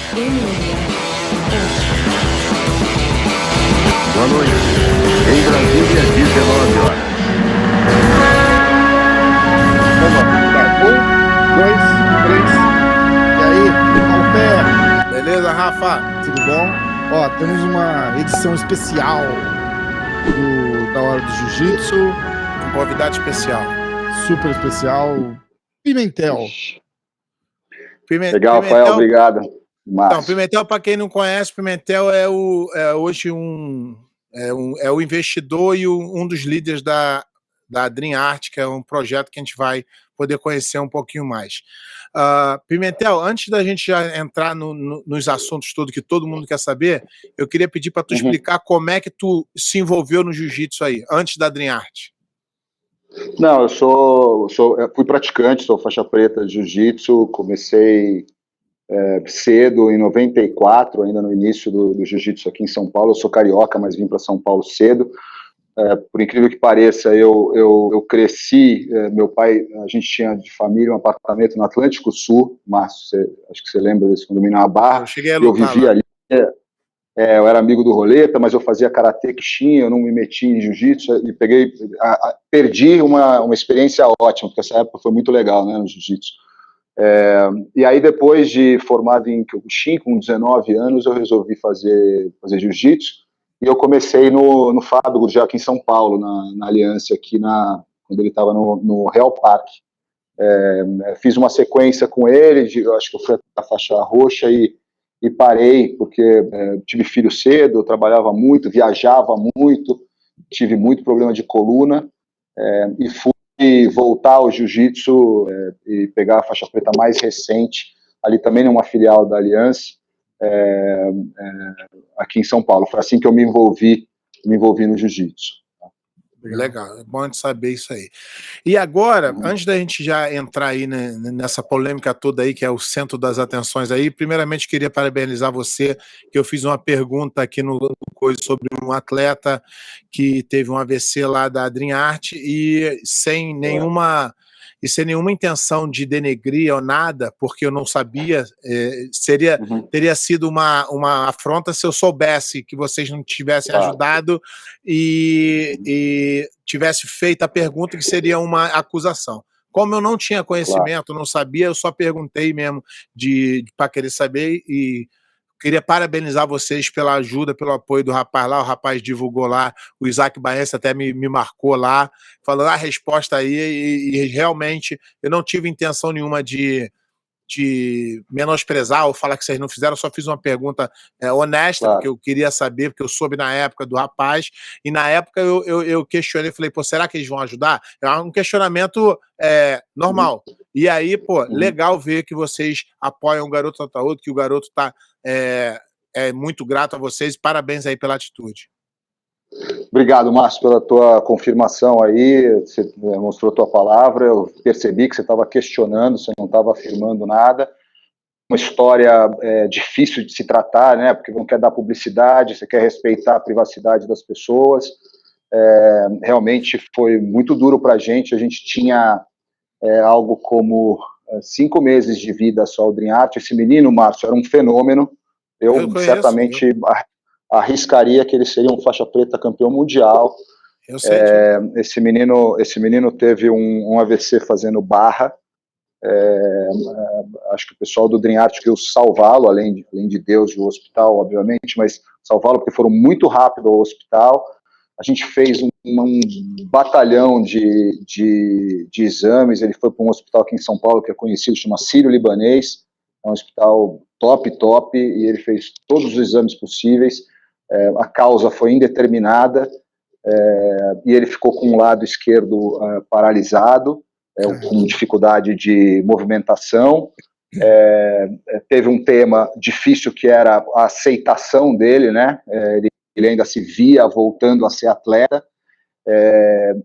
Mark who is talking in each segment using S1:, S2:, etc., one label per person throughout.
S1: Boa noite. Em Brasília, 19 horas.
S2: Vamos lá. 1, 2, 3. E aí, Paulo Pé? Beleza, Rafa? Tudo bom? Ó, temos uma edição especial da Hora do Jiu-Jitsu. Um convidado especial. Super especial. Pimentel.
S3: Legal, Rafael, obrigado.
S2: Então, Pimentel, para quem não conhece, Pimentel é hoje o investidor e um dos líderes da Dream Art, que é um projeto que a gente vai poder conhecer um pouquinho mais. Pimentel, antes da gente já entrar nos assuntos todos que todo mundo quer saber, eu queria pedir para tu explicar como é que tu se envolveu no jiu-jitsu aí, antes da Dream Art.
S3: Não, eu fui praticante, sou faixa preta de jiu-jitsu, comecei cedo, em 94, ainda no início do jiu-jitsu aqui em São Paulo. Eu sou carioca, mas vim para São Paulo cedo. Por incrível que pareça, eu cresci, meu pai, a gente tinha de família um apartamento no Atlântico Sul, Márcio, acho que você lembra desse condomínio, na Barra.
S2: Eu cheguei a lutar,
S3: eu vivia
S2: lá.
S3: Ali, eu era amigo do Roleta, mas eu fazia karatê Kishin, eu não me meti em jiu-jitsu, e perdi uma experiência ótima, porque essa época foi muito legal, né, no jiu-jitsu. E aí, depois de formado em Kyokushin, com 19 anos, eu resolvi fazer jiu-jitsu, e eu comecei no Fábio, já aqui em São Paulo, na Aliança, quando ele estava no Real Park. Fiz uma sequência com ele, acho que eu fui a faixa roxa e parei, porque tive filho cedo, eu trabalhava muito, viajava muito, tive muito problema de coluna, e fui voltar ao jiu-jitsu e pegar a faixa preta mais recente, ali também numa filial da Aliança, aqui em São Paulo. Foi assim que eu me envolvi no jiu-jitsu.
S2: Legal, é bom a gente saber isso aí. E agora, antes da gente já entrar aí nessa polêmica toda aí, que é o centro das atenções aí, primeiramente queria parabenizar você, que eu fiz uma pergunta aqui no coisa sobre um atleta que teve um AVC lá da Dream Art e sem nenhuma intenção de denegrir ou nada, porque eu não sabia, teria sido uma afronta se eu soubesse que vocês não tivessem ajudado e tivesse feito a pergunta, que seria uma acusação. Como eu não tinha conhecimento, não sabia, eu só perguntei mesmo para querer saber, e queria parabenizar vocês pela ajuda, pelo apoio do rapaz lá. O rapaz divulgou lá, o Isaac Baense até me marcou lá, falando a resposta aí, e realmente eu não tive intenção nenhuma de menosprezar ou falar que vocês não fizeram. Eu só fiz uma pergunta honesta, porque eu queria saber, porque eu soube na época do rapaz, e na época eu questionei, falei, pô, será que eles vão ajudar? É um questionamento normal. E aí, pô, legal ver que vocês apoiam o Garoto Ataúd, que o garoto tá muito grato a vocês, parabéns aí pela atitude.
S3: Obrigado, Márcio, pela tua confirmação aí, você mostrou a tua palavra, eu percebi que você estava questionando, você não estava afirmando nada. Uma história difícil de se tratar, né, porque não quer dar publicidade, você quer respeitar a privacidade das pessoas. Realmente foi muito duro para a gente tinha algo como 5 meses de vida só, o Dream Art. Esse menino, Márcio, era um fenômeno, eu certamente arriscaria que ele seria um faixa preta campeão mundial.
S2: Eu sei
S3: esse menino teve um AVC fazendo barra. Acho que o pessoal do Dream Art quis salvá-lo, além de Deus e o hospital, obviamente, mas salvá-lo porque foram muito rápido ao hospital. A gente fez um batalhão de exames. Ele foi para um hospital aqui em São Paulo que é conhecido, chama Sírio-Libanês, é um hospital top, e ele fez todos os exames possíveis. A causa foi indeterminada, e ele ficou com o lado esquerdo paralisado, com dificuldade de movimentação. Teve um tema difícil que era a aceitação dele, né? Ele ainda se via voltando a ser atleta,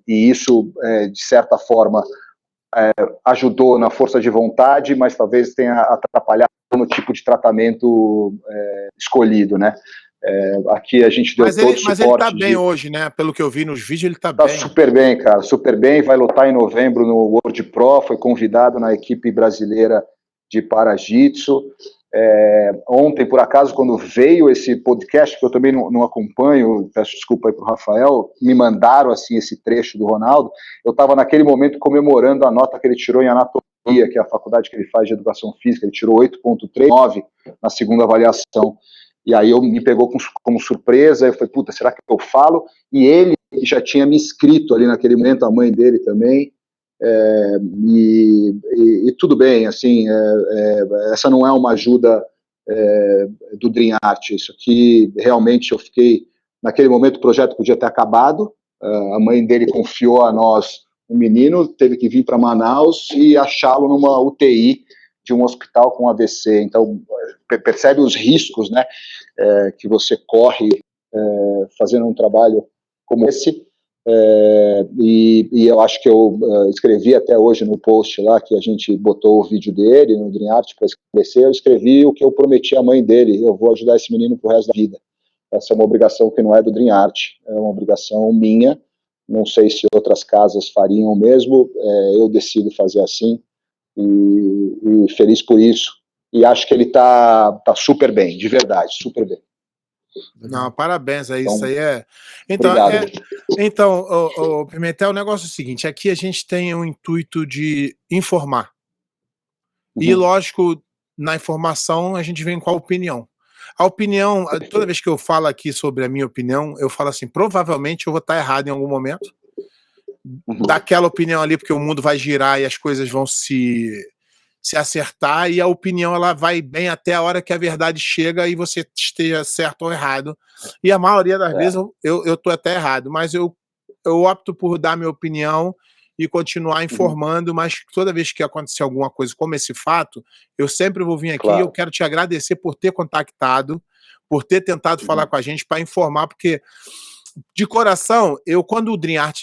S3: e isso, de certa forma, ajudou na força de vontade, mas talvez tenha atrapalhado no tipo de tratamento escolhido, né? Aqui a gente deu todo o suporte.
S2: Mas ele tá bem hoje, né? Pelo que eu vi nos vídeos, ele tá bem.
S3: Super bem, cara, super bem. Vai lutar em novembro no World Pro, foi convidado na equipe brasileira de Parajitsu. Ontem, por acaso, quando veio esse podcast, que eu também não acompanho, peço desculpa aí para o Rafael, me mandaram assim esse trecho do Ronaldo, eu estava naquele momento comemorando a nota que ele tirou em anatomia, que é a faculdade que ele faz de educação física, ele tirou 8,39 na segunda avaliação, e aí me pegou como surpresa, eu falei, puta, será que eu falo? E ele já tinha me inscrito ali naquele momento, a mãe dele também, e tudo bem, assim, essa não é uma ajuda do Dream Art, isso aqui realmente eu fiquei, naquele momento o projeto podia ter acabado, a mãe dele confiou a nós um menino, teve que vir para Manaus e achá-lo numa UTI de um hospital com AVC, então percebe os riscos, né, que você corre fazendo um trabalho como esse. E eu acho que eu escrevi até hoje no post lá, que a gente botou o vídeo dele no Dream Art para esclarecer, eu escrevi o que eu prometi à mãe dele, eu vou ajudar esse menino pro resto da vida. Essa é uma obrigação que não é do Dream Art, é uma obrigação minha, não sei se outras casas fariam o mesmo, eu decido fazer assim, e feliz por isso, e acho que ele tá super bem, de verdade, super bem.
S2: Não, parabéns,
S3: Então,
S2: isso aí é.
S3: Obrigado.
S2: Então, Pimentel, o negócio é o seguinte: aqui a gente tem o intuito de informar. E, lógico, na informação a gente vem com a opinião. A opinião, toda vez que eu falo aqui sobre a minha opinião, eu falo assim: provavelmente eu vou estar errado em algum momento. Daquela opinião ali, porque o mundo vai girar e as coisas vão se acertar, e a opinião ela vai bem até a hora que a verdade chega e você esteja certo ou errado. E a maioria das vezes eu tô até errado, mas eu opto por dar minha opinião e continuar informando, mas toda vez que acontecer alguma coisa como esse fato, eu sempre vou vir aqui e eu quero te agradecer por ter contactado, por ter tentado falar com a gente para informar, porque de coração, quando o Dream Art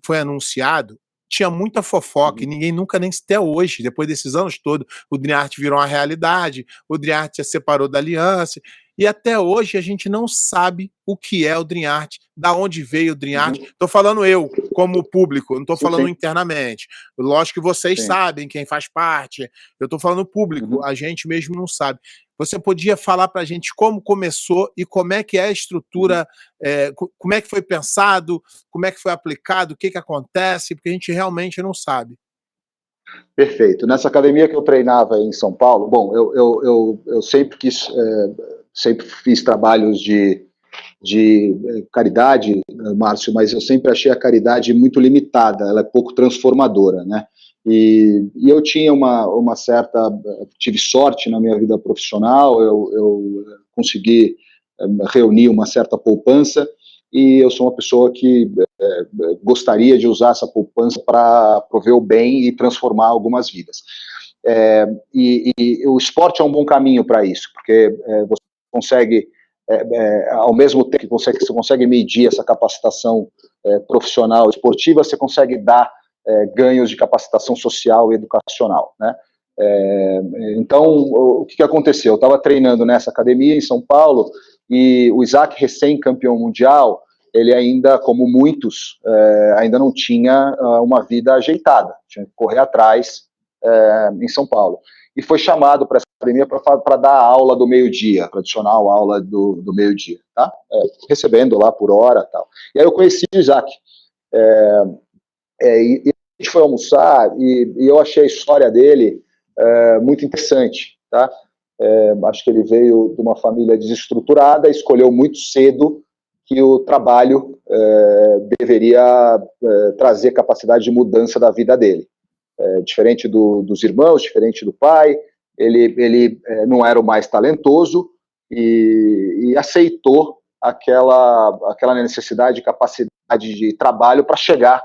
S2: foi anunciado, tinha muita fofoca e ninguém nunca, nem até hoje, depois desses anos todos, o Dream Art virou uma realidade, o Dream Art se separou da aliança, e até hoje a gente não sabe o que é o Dream Art, da onde veio o Dream Art. Estou falando eu, como público, não estou falando internamente. Lógico que vocês sabem quem faz parte, eu estou falando público, a gente mesmo não sabe. Você podia falar para a gente como começou e como é que é a estrutura, como é que foi pensado, como é que foi aplicado, o que acontece, porque a gente realmente não sabe.
S3: Perfeito. Nessa academia que eu treinava em São Paulo, bom, eu sempre sempre fiz trabalhos de caridade, Márcio, mas eu sempre achei a caridade muito limitada, ela é pouco transformadora, né? E eu tinha uma certa, tive sorte na minha vida profissional, eu consegui reunir uma certa poupança, e eu sou uma pessoa que gostaria de usar essa poupança para prover o bem e transformar algumas vidas. E o esporte é um bom caminho para isso, porque você consegue, ao mesmo tempo que você consegue medir essa capacitação profissional esportiva, você consegue dar ganhos de capacitação social e educacional, né? Então, o que aconteceu? Eu estava treinando nessa academia em São Paulo e o Isaac, recém-campeão mundial, ele ainda, como muitos, ainda não tinha uma vida ajeitada, tinha que correr atrás em São Paulo. E foi chamado para essa academia para dar a aula do meio-dia, a tradicional aula do meio-dia, tá? Recebendo lá por hora e tal. E aí eu conheci o Isaac. E a gente foi almoçar e eu achei a história dele muito interessante, tá? Acho que ele veio de uma família desestruturada, escolheu muito cedo que o trabalho deveria trazer capacidade de mudança da vida dele. Diferente dos irmãos, diferente do pai, ele não era o mais talentoso e aceitou aquela necessidade de capacidade de trabalho para chegar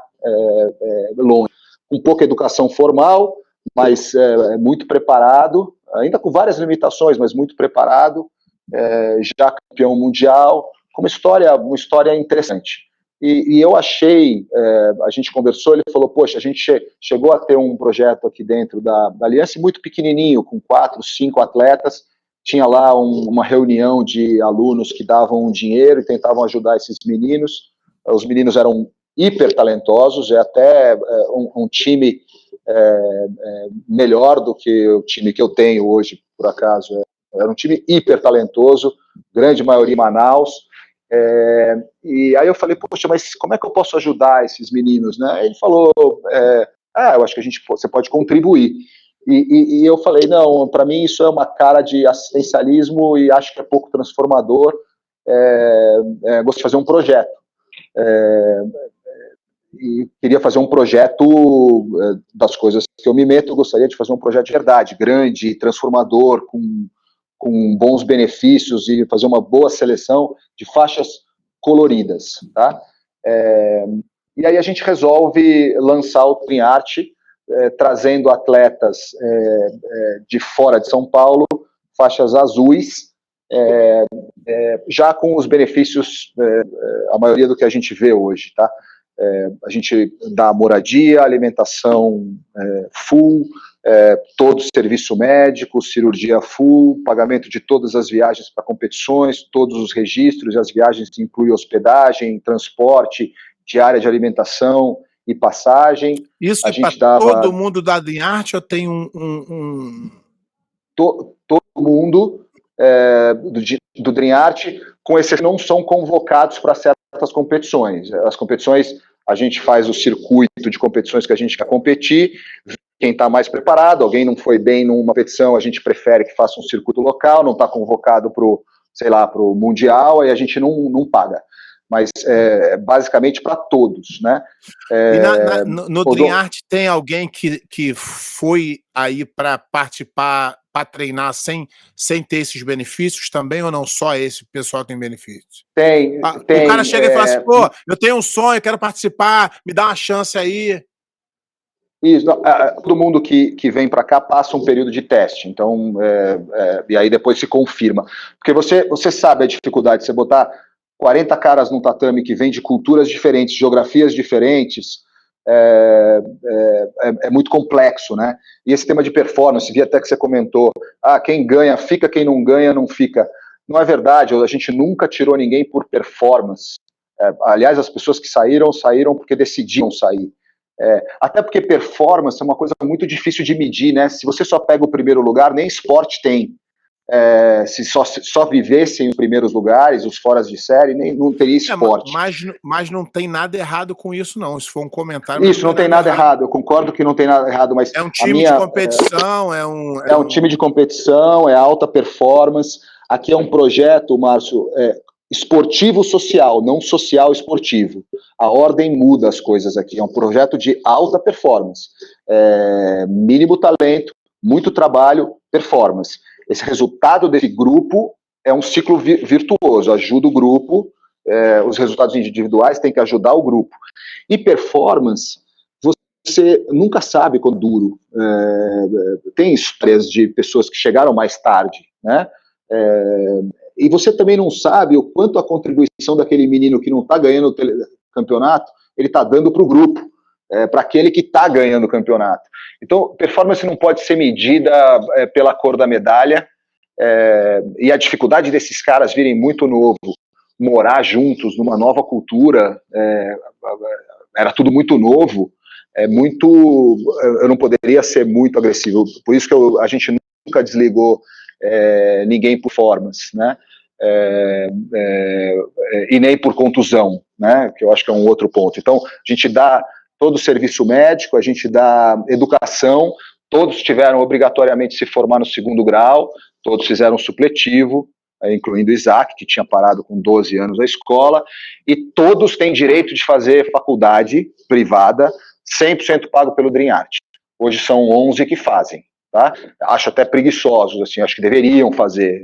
S3: longe. Com pouca educação formal, mas muito preparado, ainda com várias limitações, mas muito preparado, já campeão mundial, uma história interessante. E eu achei, a gente conversou, ele falou, poxa, a gente chegou a ter um projeto aqui dentro da Aliança, muito pequenininho, com 4, 5 atletas, tinha lá uma reunião de alunos que davam dinheiro e tentavam ajudar esses meninos, os meninos eram hiper talentosos, até um time melhor do que o time que eu tenho hoje, por acaso. Era um time hiper talentoso, grande maioria em Manaus. E aí eu falei, poxa, mas como é que eu posso ajudar esses meninos, né? Ele falou, eu acho que você pode contribuir. E eu falei, não, para mim isso é uma cara de assistencialismo e acho que é pouco transformador. Gosto de fazer um projeto. E queria fazer um projeto das coisas que eu me meto, eu gostaria de fazer um projeto de verdade, grande, transformador, com bons benefícios e fazer uma boa seleção de faixas coloridas, tá? E aí a gente resolve lançar o Dream Art, trazendo atletas de fora de São Paulo, faixas azuis, já com os benefícios, a maioria do que a gente vê hoje, tá? A gente dá moradia, alimentação full, todo serviço médico, cirurgia full, pagamento de todas as viagens para competições, todos os registros, as viagens incluem hospedagem, transporte, diária de alimentação e passagem.
S2: Isso
S3: a
S2: é para todo mundo da Dream Art ou tem
S3: todo mundo do Dream Art, com exceção, não são convocados para certas competições. As competições, a gente faz o circuito de competições que a gente quer competir, quem está mais preparado, alguém não foi bem numa competição, a gente prefere que faça um circuito local, não está convocado para o Mundial, aí a gente não paga. Mas basicamente para todos, né?
S2: No Dream Art tem alguém que foi aí para participar, para treinar sem ter esses benefícios também, ou não só esse pessoal tem benefícios?
S3: Tem.
S2: O cara chega e fala assim, pô, eu tenho um sonho, quero participar, me dá uma chance aí.
S3: Isso, todo mundo que vem para cá passa um período de teste, então, e aí depois se confirma. Porque você sabe a dificuldade de você botar 40 caras num tatame que vem de culturas diferentes, geografias diferentes, é muito complexo, né? E esse tema de performance, vi até que você comentou, quem ganha fica, quem não ganha não fica. Não é verdade, a gente nunca tirou ninguém por performance. Aliás, as pessoas que saíram porque decidiam sair. Até porque performance é uma coisa muito difícil de medir, né? Se você só pega o primeiro lugar, nem esporte tem. Se só vivessem os primeiros lugares, os foras de série, não teria esporte.
S2: Mas não tem nada errado com isso, não. Isso foi um comentário.
S3: Isso, não tem nada errado. Eu concordo que não tem nada errado, mas
S2: é um time de competição, é um
S3: time de competição, é alta performance. Aqui é um projeto, Márcio, esportivo social, não social esportivo. A ordem muda as coisas aqui. É um projeto de alta performance. Mínimo talento, muito trabalho, performance. Esse resultado desse grupo é um ciclo virtuoso, ajuda o grupo, os resultados individuais têm que ajudar o grupo. E performance, você nunca sabe quando duro. Tem histórias de pessoas que chegaram mais tarde, né? E você também não sabe o quanto a contribuição daquele menino que não está ganhando o campeonato, ele está dando para o grupo, para aquele que está ganhando o campeonato. Então, performance não pode ser medida pela cor da medalha, e a dificuldade desses caras virem muito novo, morar juntos numa nova cultura, era tudo muito novo, eu não poderia ser muito agressivo, por isso que a gente nunca desligou ninguém por performance, né? E nem por contusão, né? Que eu acho que é um outro ponto. Então, a gente dá todo o serviço médico, a gente dá educação, todos tiveram obrigatoriamente se formar no 2º grau, todos fizeram supletivo, incluindo o Isaac, que tinha parado com 12 anos a escola, e todos têm direito de fazer faculdade privada, 100% pago pelo Dream Art. Hoje são 11 que fazem, tá? Acho até preguiçosos, assim, acho que deveriam fazer.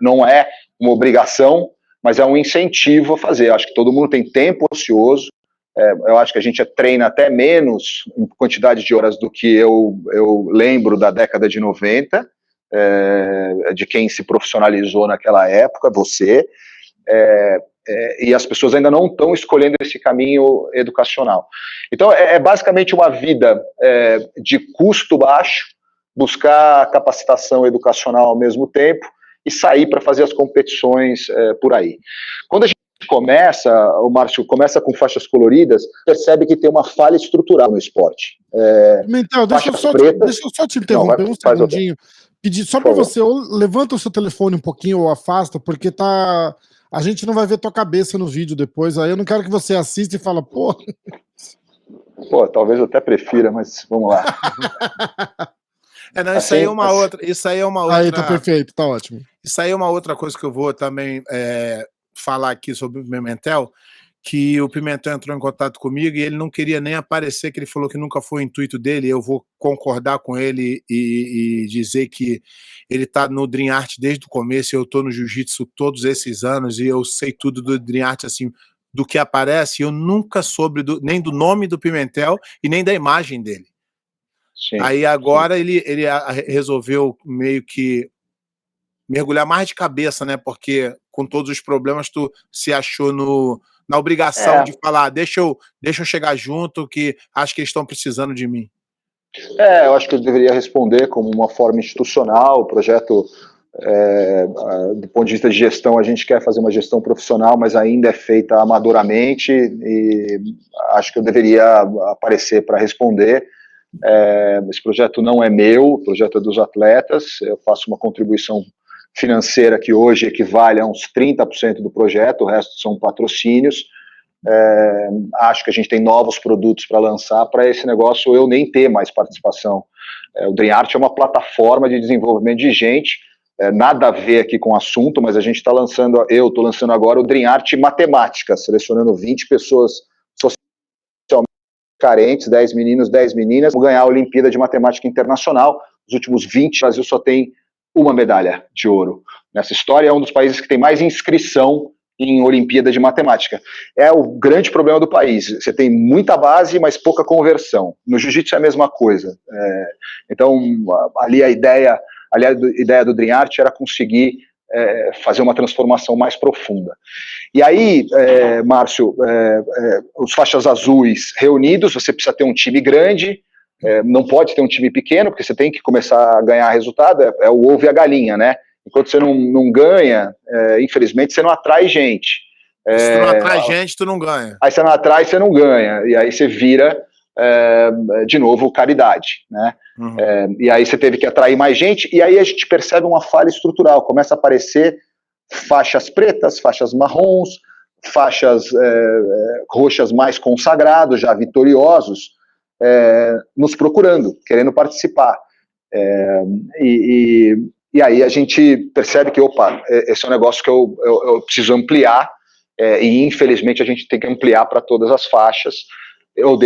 S3: Não é uma obrigação, mas é um incentivo a fazer. Acho que todo mundo tem tempo ocioso. Eu acho que a gente treina até menos em quantidade de horas do que eu lembro da década de 90, de quem se profissionalizou naquela época, você, e as pessoas ainda não estão escolhendo esse caminho educacional. Então, é basicamente uma vida de custo baixo, buscar capacitação educacional ao mesmo tempo e sair para fazer as competições por aí. Quando a gente começa, o Márcio, começa com faixas coloridas, percebe que tem uma falha estrutural no esporte.
S4: Pimentel, deixa eu só te interromper um segundinho. Pedir só para você, ou levanta o seu telefone um pouquinho ou afasta, porque a gente não vai ver tua cabeça no vídeo depois. Aí eu não quero que você assista e fala, pô.
S3: Pô, talvez eu até prefira, mas vamos lá.
S2: Não, isso aí é uma outra. Isso aí é uma outra.
S4: Aí tá perfeito, tá ótimo.
S2: Isso aí é uma outra coisa que eu vou também falar aqui sobre o Pimentel, que o Pimentel entrou em contato comigo e ele não queria nem aparecer, que ele falou que nunca foi o intuito dele. Eu vou concordar com ele e dizer que ele está no Dream Art desde o começo. Eu estou no Jiu-Jitsu todos esses anos e eu sei tudo do Dream Art, assim, do que aparece. Eu nunca soube nem do nome do Pimentel e nem da imagem dele. Sim, aí agora ele resolveu meio que mergulhar mais de cabeça, né? Porque com todos os problemas tu se achou na obrigação de falar, deixa eu chegar junto, que acho que eles estão precisando de mim.
S3: Eu acho que eu deveria responder como uma forma institucional. O projeto, do ponto de vista de gestão, a gente quer fazer uma gestão profissional, mas ainda é feita amadoramente, e acho que eu deveria aparecer para responder. Esse projeto não é meu, o projeto é dos atletas. Eu faço uma contribuição financeira que hoje equivale a uns 30% do projeto, o resto são patrocínios. Acho que a gente tem novos produtos para lançar para esse negócio eu nem ter mais participação. O Dream Art é uma plataforma de desenvolvimento de gente, nada a ver aqui com o assunto, mas a gente está lançando, eu estou lançando agora o Dream Art Matemática, selecionando 20 pessoas socialmente carentes, 10 meninos, 10 meninas, vão ganhar a Olimpíada de Matemática Internacional. Nos últimos 20, o Brasil só tem uma medalha de ouro nessa história. É um dos países que tem mais inscrição em Olimpíada de Matemática. É o grande problema do país. Você tem muita base, mas pouca conversão. No Jiu-Jitsu é a mesma coisa. Então, ali a ideia do Dream Art era conseguir fazer uma transformação mais profunda. E aí, Márcio, os faixas azuis reunidos, você precisa ter um time grande, não pode ter um time pequeno, porque você tem que começar a ganhar resultado, é o ovo e a galinha, né? Enquanto você não ganha, infelizmente, você não atrai gente.
S2: Se tu não atrai gente, tu não ganha.
S3: Aí você não atrai, você não ganha. E aí você vira, de novo, caridade, né? Uhum. E aí você teve que atrair mais gente, e aí a gente percebe uma falha estrutural. Começa a aparecer faixas pretas, faixas marrons, faixas roxas mais consagrados, já vitoriosos, nos procurando, querendo participar. E aí a gente percebe que, opa, esse é um negócio que eu preciso ampliar, e infelizmente a gente tem que ampliar para todas as faixas. Eu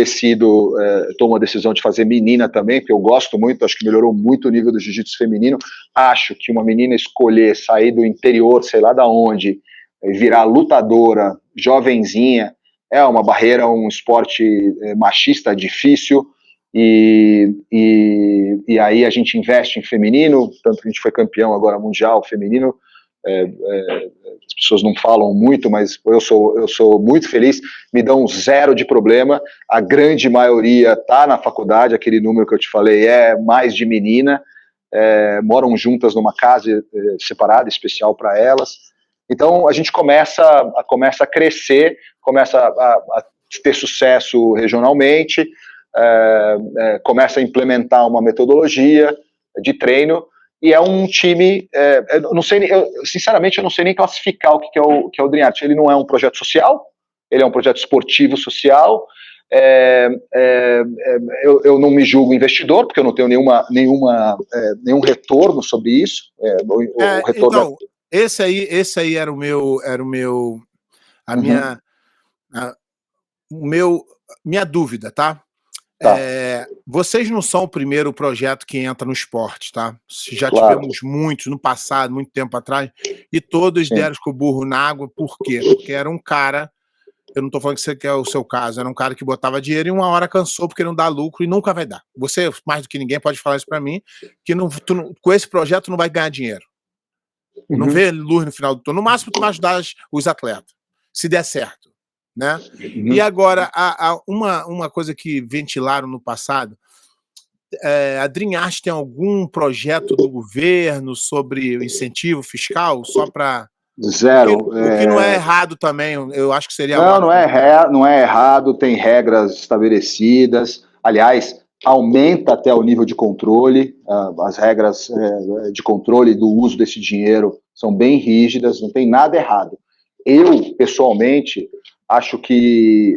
S3: tomo a decisão de fazer menina também, porque eu gosto muito, acho que melhorou muito o nível do jiu-jitsu feminino. Acho que uma menina escolher sair do interior, sei lá da onde, virar lutadora, jovenzinha, é uma barreira, um esporte machista difícil. E aí a gente investe em feminino, tanto que a gente foi campeão agora mundial feminino. As pessoas não falam muito, mas eu sou muito feliz, me dão zero de problema. A grande maioria está na faculdade, aquele número que eu te falei é mais de menina, moram juntas numa casa separada, especial para elas. Então a gente começa a crescer, começa a ter sucesso regionalmente, começa a implementar uma metodologia de treino, e é um time, sinceramente eu não sei nem classificar o que é o Dream Art. Ele não é um projeto social, ele é um projeto esportivo social. Eu não me julgo investidor, porque eu não tenho nenhum retorno sobre isso. O retorno
S2: então, esse aí era minha dúvida, tá? Tá. Vocês não são o primeiro projeto que entra no esporte, tá? Já tivemos muitos no passado, muito tempo atrás, e todos deram com o burro na água. Por quê? Porque era um cara, eu não estou falando que é o seu caso, era um cara que botava dinheiro e uma hora cansou porque não dá lucro e nunca vai dar. Você, mais do que ninguém, pode falar isso para mim, que com esse projeto não vai ganhar dinheiro. Uhum. Não vê luz no final do túnel. No máximo, tu vai ajudar os atletas, se der certo. Né? Uhum. E agora, uma coisa que ventilaram no passado, a Dream Art tem algum projeto do governo sobre incentivo fiscal, só para
S3: Zero.
S2: O que não é errado também, eu acho que seria
S3: Não, não é errado, tem regras estabelecidas. Aliás, aumenta até o nível de controle. As regras de controle do uso desse dinheiro são bem rígidas, não tem nada errado. Eu, pessoalmente, acho que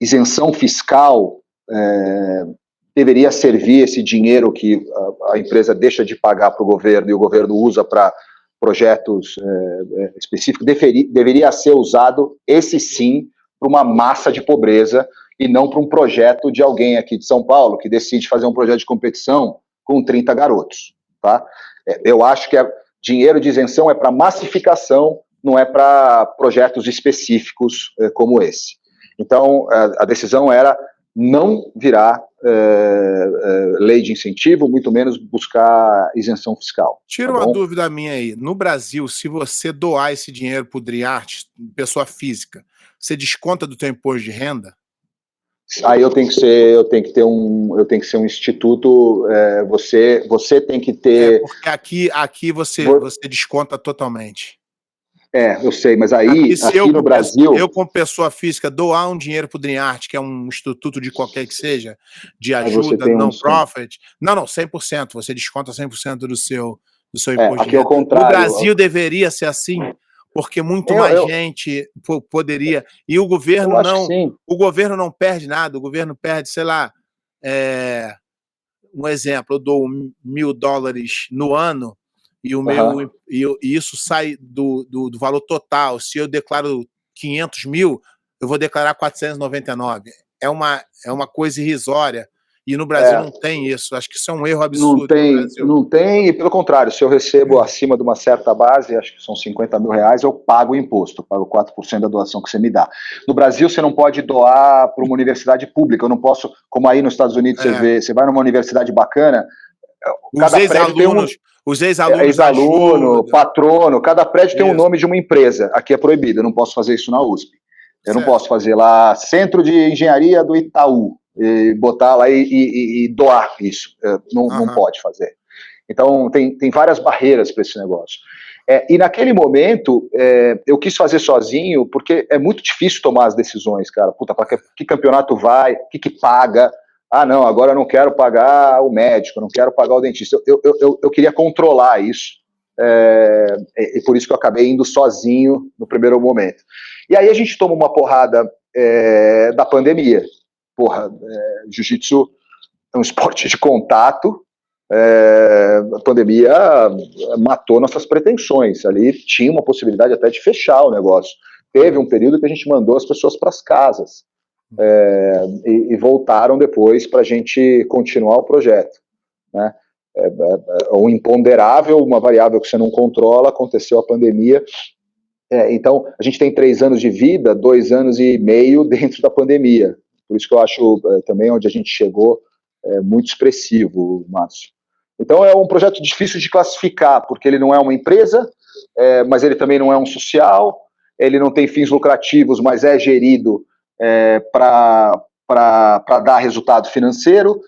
S3: isenção fiscal deveria servir esse dinheiro que a empresa deixa de pagar para o governo e o governo usa para projetos específicos, deveria ser usado, esse sim, para uma massa de pobreza e não para um projeto de alguém aqui de São Paulo que decide fazer um projeto de competição com 30 garotos. Tá? Eu acho que dinheiro de isenção é para massificação, não é para projetos específicos como esse. Então, a decisão era não virar lei de incentivo, muito menos buscar isenção fiscal.
S2: Tira uma dúvida minha aí. No Brasil, se você doar esse dinheiro para o DreamArt, pessoa física, você desconta do teu imposto de renda?
S3: Aí eu tenho que ser um instituto. Você tem que ter.
S2: Porque aqui você desconta totalmente.
S3: Eu sei, mas aí aqui no Brasil.
S2: Eu, como pessoa física, doar um dinheiro para o DreamArt, que é um instituto de qualquer que seja, de ajuda, non-profit. Não, 100%. Você desconta 100% do seu imposto
S3: de renda.
S2: No Brasil deveria ser assim, porque muito mais gente poderia. E o governo o governo não perde nada, o governo perde, sei lá, um exemplo, eu dou $1.000 no ano. E isso sai do valor total. Se eu declaro 500 mil, eu vou declarar 499. É uma coisa irrisória. E no Brasil não tem isso. Acho que isso é um erro absurdo.
S3: Não tem, e pelo contrário, se eu recebo acima de uma certa base, acho que são 50 mil reais, eu pago o imposto, eu pago 4% da doação que você me dá. No Brasil, você não pode doar para uma universidade pública. Eu não posso, como aí nos Estados Unidos você vai numa universidade bacana,
S2: os ex-alunos,
S3: ex-aluno, patrono, cada prédio tem um nome de uma empresa. Aqui é proibido, eu não posso fazer isso na USP. Eu não posso fazer lá Centro de Engenharia do Itaú, e botar lá e doar isso. Não pode fazer. Então, tem várias barreiras para esse negócio. E naquele momento, eu quis fazer sozinho, porque é muito difícil tomar as decisões, cara. Puta, para que campeonato vai, o que paga? Ah, não, agora eu não quero pagar o médico, não quero pagar o dentista. Eu queria controlar isso, e por isso que eu acabei indo sozinho no primeiro momento. E aí a gente toma uma porrada da pandemia. Jiu-jitsu é um esporte de contato, a pandemia matou nossas pretensões. Ali tinha uma possibilidade até de fechar o negócio. Teve um período que a gente mandou as pessoas para as casas. E voltaram depois para a gente continuar o projeto, né? Um imponderável, uma variável que você não controla, aconteceu a pandemia. Então, a gente tem 3 anos de vida, 2 anos e meio dentro da pandemia. Por isso que eu acho também onde a gente chegou muito expressivo, Márcio. Então, é um projeto difícil de classificar, porque ele não é uma empresa, mas ele também não é um social, ele não tem fins lucrativos, mas é gerido para dar resultado financeiro.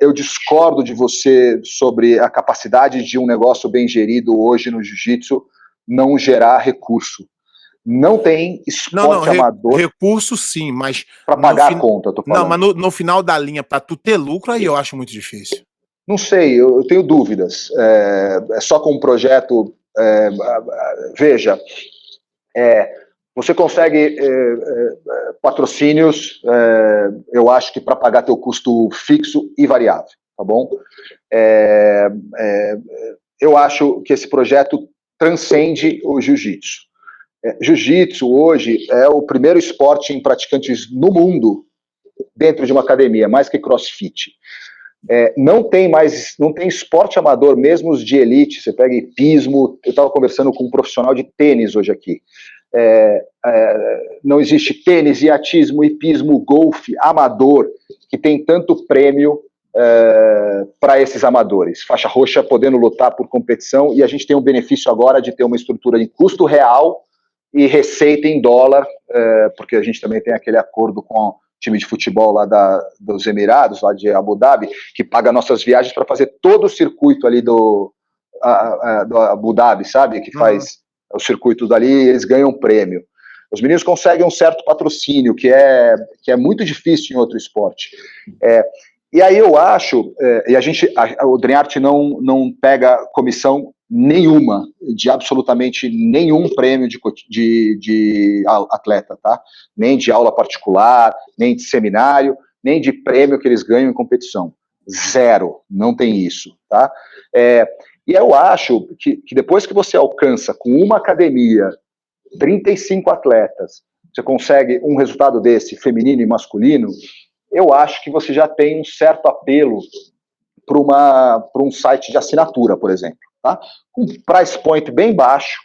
S3: Eu discordo de você sobre a capacidade de um negócio bem gerido hoje no jiu-jitsu não gerar recurso. Não tem esporte amador.
S2: Recurso sim, mas
S3: para pagar a conta, eu tô falando.
S2: Não, mas no final da linha, para tu ter lucro, aí eu acho muito difícil.
S3: Não sei, eu tenho dúvidas. É só com um projeto. Veja, você consegue patrocínios, eu acho que para pagar teu custo fixo e variável, tá bom? Eu acho que esse projeto transcende o jiu-jitsu. Jiu-jitsu hoje é o primeiro esporte em praticantes no mundo dentro de uma academia, mais que crossfit. Não tem esporte amador, mesmo os de elite. Você pega hipismo, eu estava conversando com um profissional de tênis hoje aqui. Não existe tênis, iatismo, hipismo, golfe amador que tem tanto prêmio para esses amadores. Faixa roxa podendo lutar por competição, e a gente tem o benefício agora de ter uma estrutura de custo real e receita em dólar, porque a gente também tem aquele acordo com o time de futebol lá dos Emirados, lá de Abu Dhabi, que paga nossas viagens para fazer todo o circuito ali do Abu Dhabi, sabe? Que faz o circuito dali, eles ganham um prêmio. Os meninos conseguem um certo patrocínio, que é muito difícil em outro esporte. E aí eu acho, o Dream Art não pega comissão nenhuma, de absolutamente nenhum prêmio de atleta, tá? Nem de aula particular, nem de seminário, nem de prêmio que eles ganham em competição. Zero, não tem isso, tá? E eu acho que depois que você alcança com uma academia 35 atletas, você consegue um resultado desse, feminino e masculino, eu acho que você já tem um certo apelo para um site de assinatura, por exemplo, tá? Um price point bem baixo,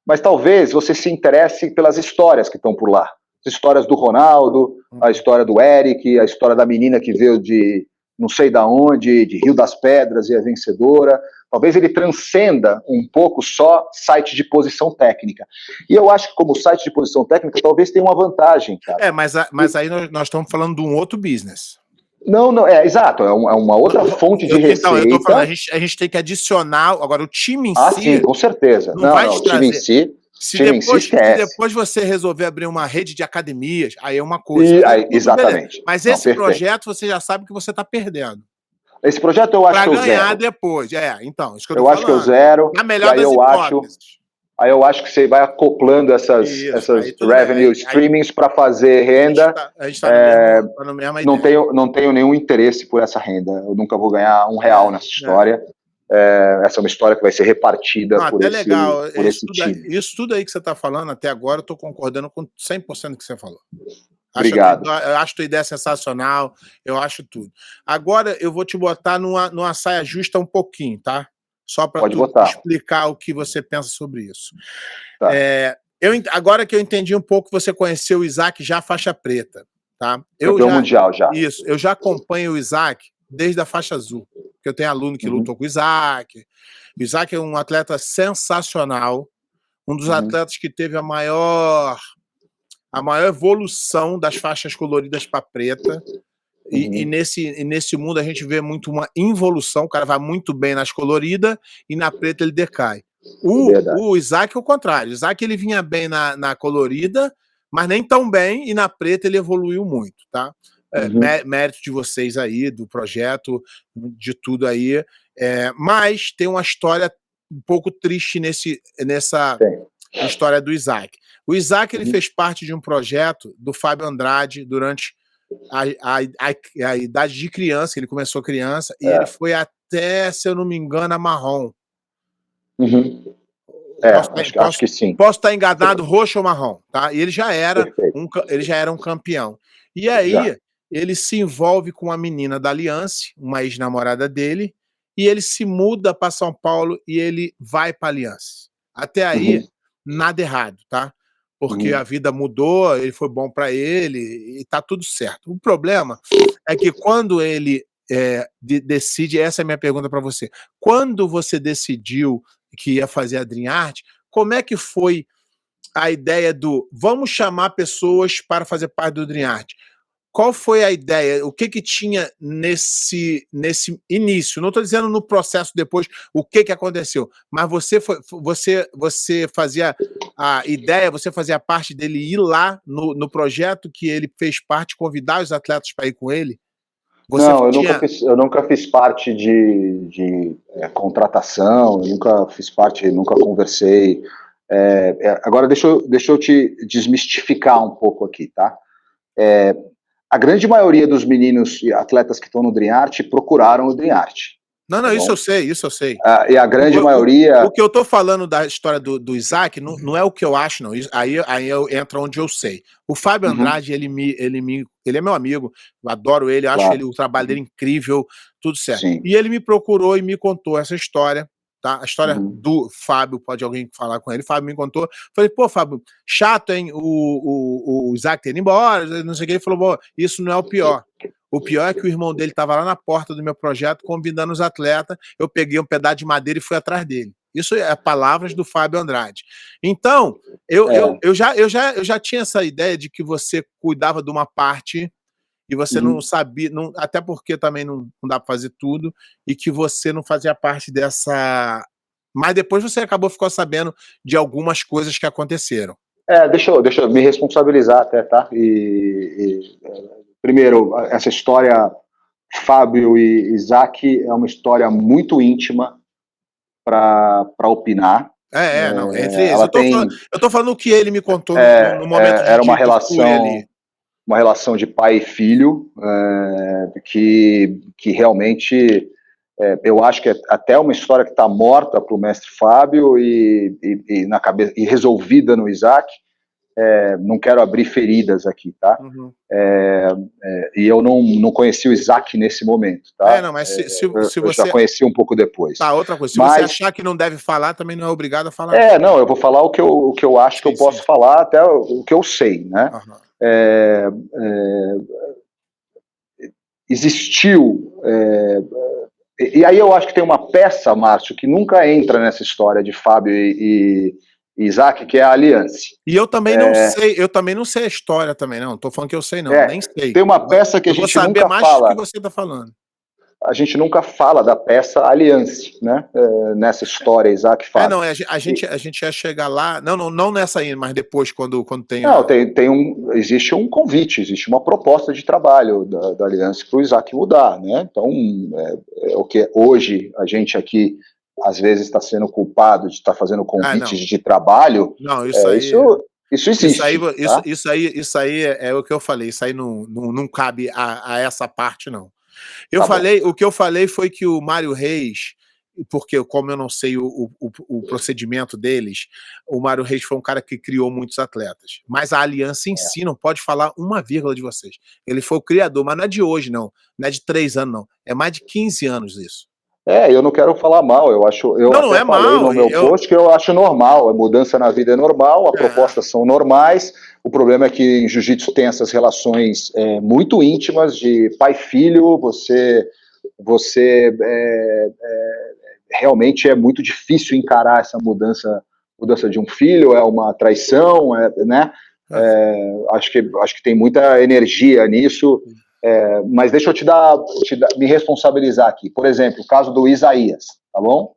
S3: mas talvez você se interesse pelas histórias que estão por lá. As histórias do Ronaldo, a história do Eric, a história da menina que veio de não sei da onde, de Rio das Pedras e é vencedora. Talvez ele transcenda um pouco só site de posição técnica. E eu acho que como site de posição técnica, talvez tenha uma vantagem, cara.
S2: Mas aí nós estamos falando de um outro business.
S3: Não, exato, é uma outra fonte de receita. Então,
S2: eu tô falando, a gente tem que adicionar, agora o time em si...
S3: sim, com certeza.
S2: Não vai
S3: o time em si...
S2: Se depois você resolver abrir uma rede de academias, aí é uma coisa.
S3: Exatamente.
S2: Mas esse projeto você já sabe que você está perdendo.
S3: Esse projeto eu acho que eu zero. Para ganhar
S2: depois. Então, isso que
S3: eu acho que eu zero.
S2: Na melhor das hipóteses.
S3: Aí eu acho que você vai acoplando essas revenue streamings para fazer renda.
S2: A gente tá no mesmo ideia.
S3: Não tenho nenhum interesse por essa renda. Eu nunca vou ganhar R$1 nessa história. Essa é uma história que vai ser repartida por esse time.
S2: Isso tudo aí que você está falando até agora, eu estou concordando com 100% do que você falou.
S3: Obrigado.
S2: Eu acho tua ideia sensacional, eu acho tudo. Agora eu vou te botar numa saia justa um pouquinho, tá? Só para explicar o que você pensa sobre isso.
S3: Tá.
S2: Agora que eu entendi um pouco, você conheceu o Isaac já faixa preta, tá?
S3: Campeão mundial já.
S2: Isso, eu já acompanho o Isaac desde a faixa azul, porque eu tenho aluno que lutou com o Isaac. O Isaac é um atleta sensacional, um dos atletas que teve a maior evolução das faixas coloridas para preta. E nesse mundo a gente vê muito uma involução. O cara vai muito bem nas coloridas e na preta ele decai. O Isaac é o contrário. O Isaac ele vinha bem na colorida, mas nem tão bem, e na preta ele evoluiu muito, tá? Mérito de vocês aí, do projeto, de tudo aí. Mas tem uma história um pouco triste nessa história do Isaac. O Isaac ele fez parte de um projeto do Fábio Andrade durante a idade de criança. Ele começou criança e ele foi até, se eu não me engano, a marrom.
S3: Acho que sim.
S2: Posso estar enganado, roxo ou marrom, tá? E ele já era um campeão. E aí ele se envolve com uma menina da Aliança, uma ex-namorada dele, e ele se muda para São Paulo e ele vai para a Aliança. Até aí, nada errado, tá? Porque a vida mudou, ele foi bom para ele e tá tudo certo. O problema é que quando ele decide, essa é a minha pergunta para você, quando você decidiu que ia fazer a Dream Art, como é que foi a ideia do vamos chamar pessoas para fazer parte do Dream Art? Qual foi a ideia? O que tinha nesse início? Não estou dizendo no processo depois o que aconteceu, mas você fazia a ideia, você fazia parte dele ir lá no projeto que ele fez parte, convidar os atletas para ir com ele?
S3: Eu nunca fiz parte de contratação, nunca conversei. Agora deixa eu te desmistificar um pouco aqui, tá? A grande maioria dos meninos e atletas que estão no Dream Art procuraram o Dream Art.
S2: Não, isso eu sei.
S3: E a grande maioria...
S2: O que eu tô falando da história do Isaac não é o que eu acho, não. Aí entra onde eu sei. O Fábio Andrade, ele é meu amigo, eu adoro ele, acho o trabalho dele incrível, tudo certo.
S3: Sim.
S2: E ele me procurou e me contou essa história, tá? A história do Fábio, pode alguém falar com ele. O Fábio me contou. Falei, pô, Fábio, chato, hein? O Isaac ter ido embora, não sei o que. Ele falou, isso não é o pior. O pior é que o irmão dele estava lá na porta do meu projeto convidando os atletas. Eu peguei um pedaço de madeira e fui atrás dele. Isso é palavras do Fábio Andrade. Então, eu já tinha essa ideia de que você cuidava de uma parte e você não sabia, até porque também não dá para fazer tudo, e que você não fazia parte dessa Mas depois você ficou sabendo de algumas coisas que aconteceram.
S3: Deixa eu me responsabilizar até, tá? Primeiro, essa história Fábio e Isaac é uma história muito íntima para opinar.
S2: Não, entre eles. Eu tô falando o que ele me contou no momento
S3: era uma relação de pai e filho, que realmente eu acho que é até uma história que está morta para o mestre Fábio e na cabeça, e resolvida no Isaac. Não quero abrir feridas aqui, tá?
S2: Uhum.
S3: E eu não conheci o Isaac nesse momento, tá?
S2: Não, mas se você...
S3: Eu já conheci um pouco depois.
S2: Tá, outra coisa. Se você achar que não deve falar, também não é obrigado a falar.
S3: Não, eu vou falar o que eu acho que eu posso falar, até o que eu sei, né? Uhum. Existiu... E aí eu acho que tem uma peça, Márcio, que nunca entra nessa história de Fábio e Isaac, que é a aliança.
S2: E eu também não sei a história também, não. Tô falando que eu sei, não. Nem sei.
S3: Tem uma peça que a gente nunca fala. Eu vou saber mais do que você tá falando. A gente nunca fala da peça aliança, né? Nessa história, Isaac fala.
S2: Não, a gente ia chegar lá, não nessa aí, mas depois, quando tem...
S3: Não, existe um convite, existe uma proposta de trabalho da aliança para o Isaac mudar, né? Então, o que hoje a gente aqui, às vezes, está sendo culpado de estar fazendo convites de trabalho. Não, isso aí... Isso existe.
S2: Isso aí é o que eu falei, isso aí não cabe a essa parte, não. O que eu falei foi que o Mário Reis, porque como eu não sei o procedimento deles, o Mário Reis foi um cara que criou muitos atletas. Mas a aliança em si não pode falar uma vírgula de vocês. Ele foi o criador, mas não é de hoje, não. Não é de 3 anos, não. É mais de 15 anos isso.
S3: Eu não quero falar mal, eu acho.
S2: Não é mal.
S3: No meu post que eu acho normal, a mudança na vida é normal, as propostas são normais. O problema é que em jiu-jitsu tem essas relações muito íntimas de pai e filho. Você realmente é muito difícil encarar essa mudança de um filho, é uma traição, né? Acho que tem muita energia nisso. Mas deixa eu me responsabilizar aqui. Por exemplo, o caso do Isaías, tá bom?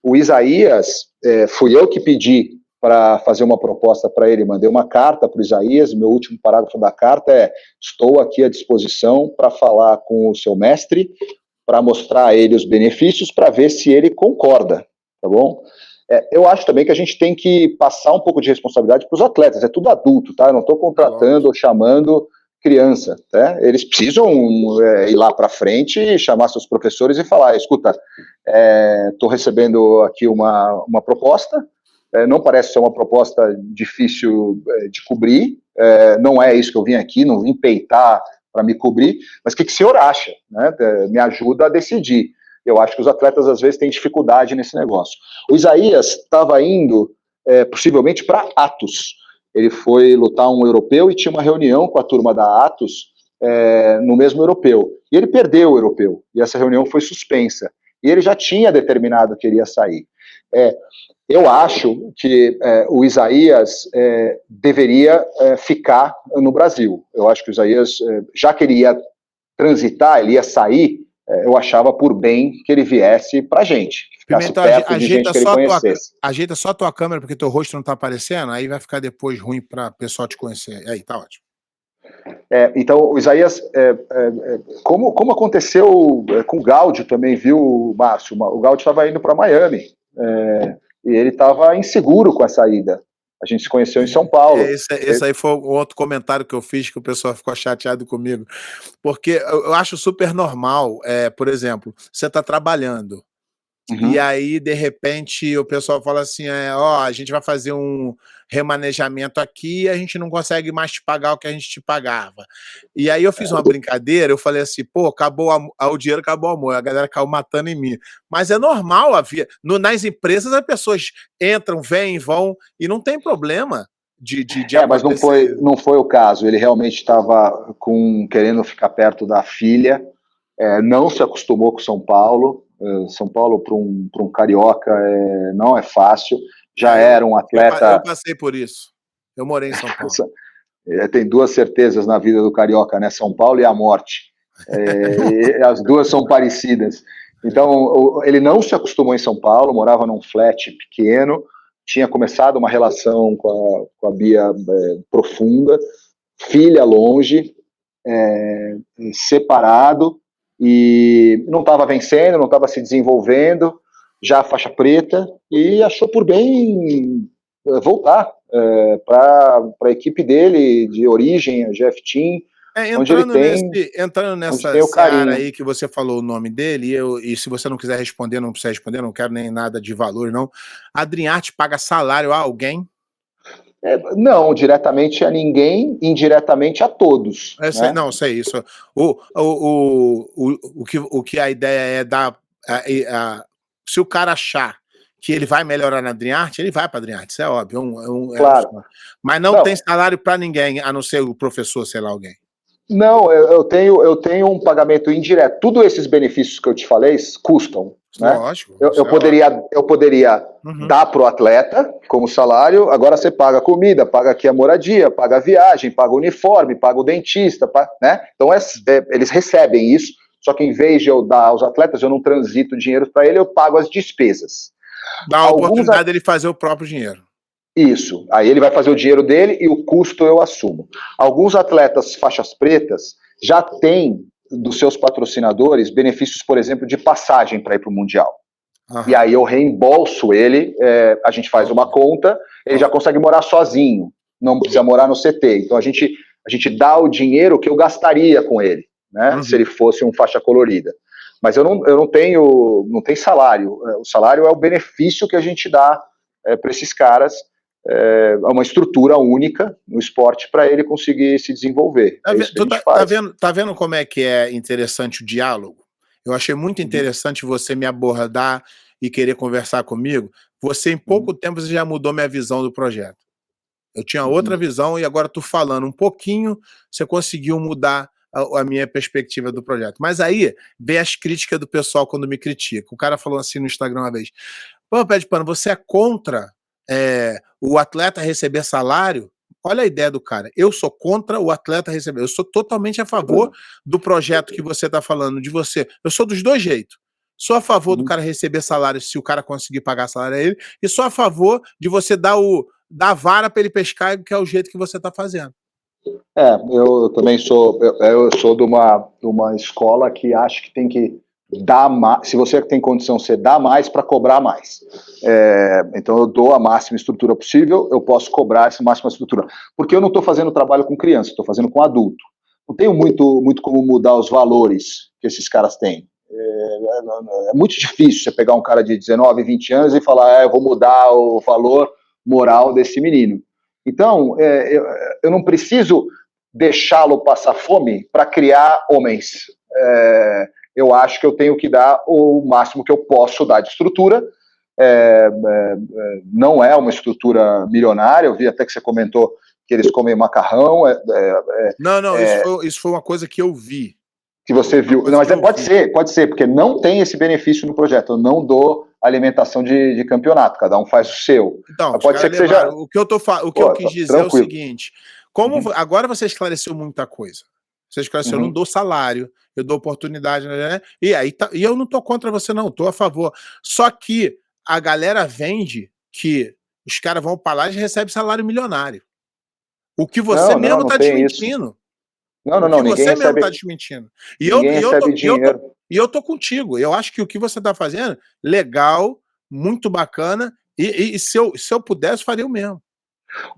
S3: O Isaías, fui eu que pedi para fazer uma proposta para ele, mandei uma carta para o Isaías, meu último parágrafo da carta estou aqui à disposição para falar com o seu mestre, para mostrar a ele os benefícios, para ver se ele concorda, tá bom? Eu acho também que a gente tem que passar um pouco de responsabilidade para os atletas, é tudo adulto, tá? Eu não estou contratando ou chamando criança, né? Eles precisam ir lá para frente e chamar seus professores e falar, escuta, estou recebendo aqui uma proposta, não parece ser uma proposta difícil de cobrir, não é isso que eu vim aqui, não vim peitar para me cobrir, mas o que o senhor acha? Né? Me ajuda a decidir. Eu acho que os atletas às vezes têm dificuldade nesse negócio. O Isaías estava indo possivelmente para Atos. Ele foi lutar um europeu e tinha uma reunião com a turma da Atos no mesmo europeu. E ele perdeu o europeu, e essa reunião foi suspensa. E ele já tinha determinado que ele ia sair. Eu acho que o Isaías deveria ficar no Brasil. Eu acho que o Isaías, já que ele ia transitar, ele ia sair, eu achava por bem que ele viesse pra gente. Ficasse perto de gente que ele conhecesse.
S2: Ajeita só a tua câmera, porque teu rosto não tá aparecendo, aí vai ficar depois ruim para o pessoal te conhecer. Aí, tá ótimo.
S3: Então, o Isaías, como aconteceu com o Gáudio também, viu, Márcio? O Gáudio estava indo para Miami, e ele estava inseguro com a saída. A gente se conheceu em São Paulo.
S2: Esse aí foi o outro comentário que eu fiz, que o pessoal ficou chateado comigo. Porque eu acho super normal, por exemplo, você está trabalhando, e aí, de repente, o pessoal fala assim, a gente vai fazer um remanejamento aqui e a gente não consegue mais te pagar o que a gente te pagava. E aí eu fiz uma brincadeira, eu falei assim, acabou o dinheiro, acabou o amor, a galera caiu matando em mim. Mas é normal, nas empresas as pessoas entram, vêm, vão, e não tem problema de
S3: mas não foi o caso, ele realmente estava querendo ficar perto da filha, não se acostumou com São Paulo. São Paulo para um carioca não é fácil, já era um atleta...
S2: Eu passei por isso, eu morei em São Paulo.
S3: Tem duas certezas na vida do carioca, né? São Paulo e a morte, as duas são parecidas. Então, ele não se acostumou em São Paulo, morava num flat pequeno, tinha começado uma relação com a Bia profunda, filha longe, separado, e não estava vencendo, não estava se desenvolvendo, já faixa preta, e achou por bem voltar para a equipe dele de origem, a GF Team,
S2: entrando nessa área aí que você falou o nome dele, e se você não quiser responder, não precisa responder, não quero nem nada de valor, não. A DreamArt paga salário a alguém?
S3: Não, diretamente a ninguém, indiretamente a todos. Né?
S2: Não, sei isso. O que a ideia é dar... se o cara achar que ele vai melhorar na DreamArt, ele vai para a DreamArt, isso é óbvio.
S3: Claro.
S2: Mas não tem salário para ninguém, a não ser o professor, sei lá, alguém.
S3: Não, eu tenho um pagamento indireto. Todos esses benefícios que eu te falei custam. Né?
S2: Lógico.
S3: Eu poderia dar para o atleta como salário, agora você paga a comida, paga aqui a moradia, paga a viagem, paga o uniforme, paga o dentista, né? Então eles recebem isso, só que em vez de eu dar aos atletas, eu não transito dinheiro para ele, eu pago as despesas.
S2: Dá a oportunidade dele fazer o próprio dinheiro.
S3: Isso, aí ele vai fazer o dinheiro dele e o custo eu assumo. Alguns atletas faixas pretas já têm dos seus patrocinadores benefícios, por exemplo, de passagem para ir para o Mundial. E aí eu reembolso ele, a gente faz uma conta, ele já consegue morar sozinho, não precisa morar no CT. Então a gente dá o dinheiro que eu gastaria com ele, né, se ele fosse um faixa colorida. Mas eu não tenho salário. O salário é o benefício que a gente dá para esses caras. É uma estrutura única no esporte para ele conseguir se desenvolver.
S2: Tá vendo como é que é interessante o diálogo? Eu achei muito interessante você me abordar e querer conversar comigo. Você, em pouco tempo, você já mudou minha visão do projeto. Eu tinha outra visão e agora tu falando um pouquinho, você conseguiu mudar a minha perspectiva do projeto. Mas aí vem as críticas do pessoal quando me critica. O cara falou assim no Instagram uma vez: pô, Pé de Pano, você é contra o atleta receber salário? Olha a ideia do cara. Eu sou contra o atleta receber. Eu sou totalmente a favor do projeto que você está falando, de você. Eu sou dos dois jeitos. Sou a favor do cara receber salário se o cara conseguir pagar salário a ele, e sou a favor de você dar a vara para ele pescar, que é o jeito que você está fazendo.
S3: Eu também sou. Eu sou de uma escola que acha que tem que dar mais. Se você tem condição, você dá mais para cobrar mais. Então eu dou a máxima estrutura possível, eu posso cobrar essa máxima estrutura. Porque eu não estou fazendo trabalho com criança, estou fazendo com adulto. Não tenho muito como mudar os valores que esses caras têm. É muito difícil você pegar um cara de 19, 20 anos e falar, eu vou mudar o valor moral desse menino. Então, eu não preciso deixá-lo passar fome para criar homens. Eu acho que eu tenho que dar o máximo que eu posso dar de estrutura. Não é uma estrutura milionária, eu vi até que você comentou que eles comem macarrão.
S2: Isso foi uma coisa que eu vi.
S3: Que você viu. Não, mas pode ser, porque não tem esse benefício no projeto. Eu não dou alimentação de campeonato, cada um faz o seu.
S2: Então,
S3: mas pode ser que seja.
S2: O que eu quis dizer tranquilo. É o seguinte: agora você esclareceu muita coisa. Você esclareceu, eu não dou salário, eu dou oportunidade, né? E eu não tô contra você, não, tô a favor. Só que a galera vende que os caras vão para lá e recebem salário milionário. O que você mesmo tá desmentindo.
S3: Isso. Não, ninguém
S2: você
S3: recebe,
S2: mesmo tá desmentindo. E eu tô contigo. Eu acho que o que você tá fazendo, legal, muito bacana, e se eu pudesse, faria o mesmo.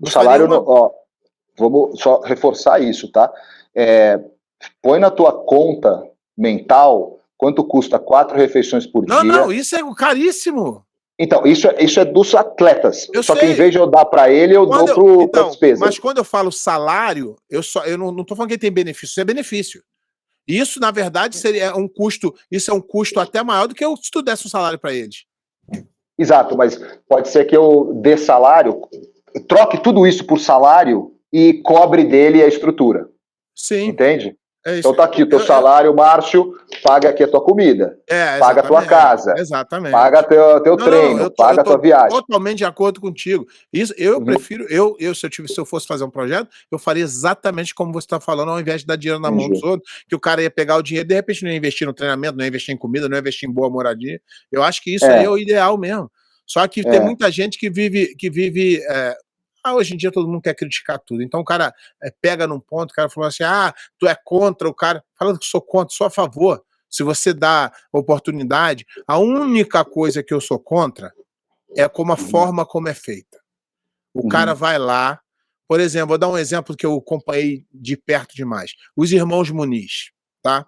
S3: O salário, vamos só reforçar isso, tá? Põe na tua conta mental quanto custa 4 refeições por dia.
S2: Não, isso é caríssimo.
S3: Então, isso é dos atletas. Só que em vez de eu dar para ele, eu dou para despesa.
S2: Mas quando eu falo salário, eu não tô falando que tem benefício, isso é benefício. Isso, na verdade, seria um custo, isso é um custo até maior do que se tu desse um salário para eles.
S3: Exato, mas pode ser que eu dê salário, troque tudo isso por salário e cobre dele a estrutura.
S2: Sim.
S3: Entende? Então tá aqui o teu salário, Márcio, paga aqui a tua comida, paga a tua casa, paga teu treino, paga a tua viagem.
S2: Totalmente de acordo contigo. Isso, eu prefiro, se eu fosse fazer um projeto, eu faria exatamente como você está falando, ao invés de dar dinheiro na mão dos outros, que o cara ia pegar o dinheiro, de repente não ia investir no treinamento, não ia investir em comida, não ia investir em boa moradia. Eu acho que isso aí é o ideal mesmo. Só que tem muita gente que vive hoje em dia todo mundo quer criticar tudo. Então o cara pega num ponto, o cara falou assim, tu é contra o cara. Falando que sou contra, sou a favor. Se você dá oportunidade, a única coisa que eu sou contra é como a forma como é feita. O cara vai lá, por exemplo, vou dar um exemplo que eu acompanhei de perto demais. Os irmãos Muniz, tá?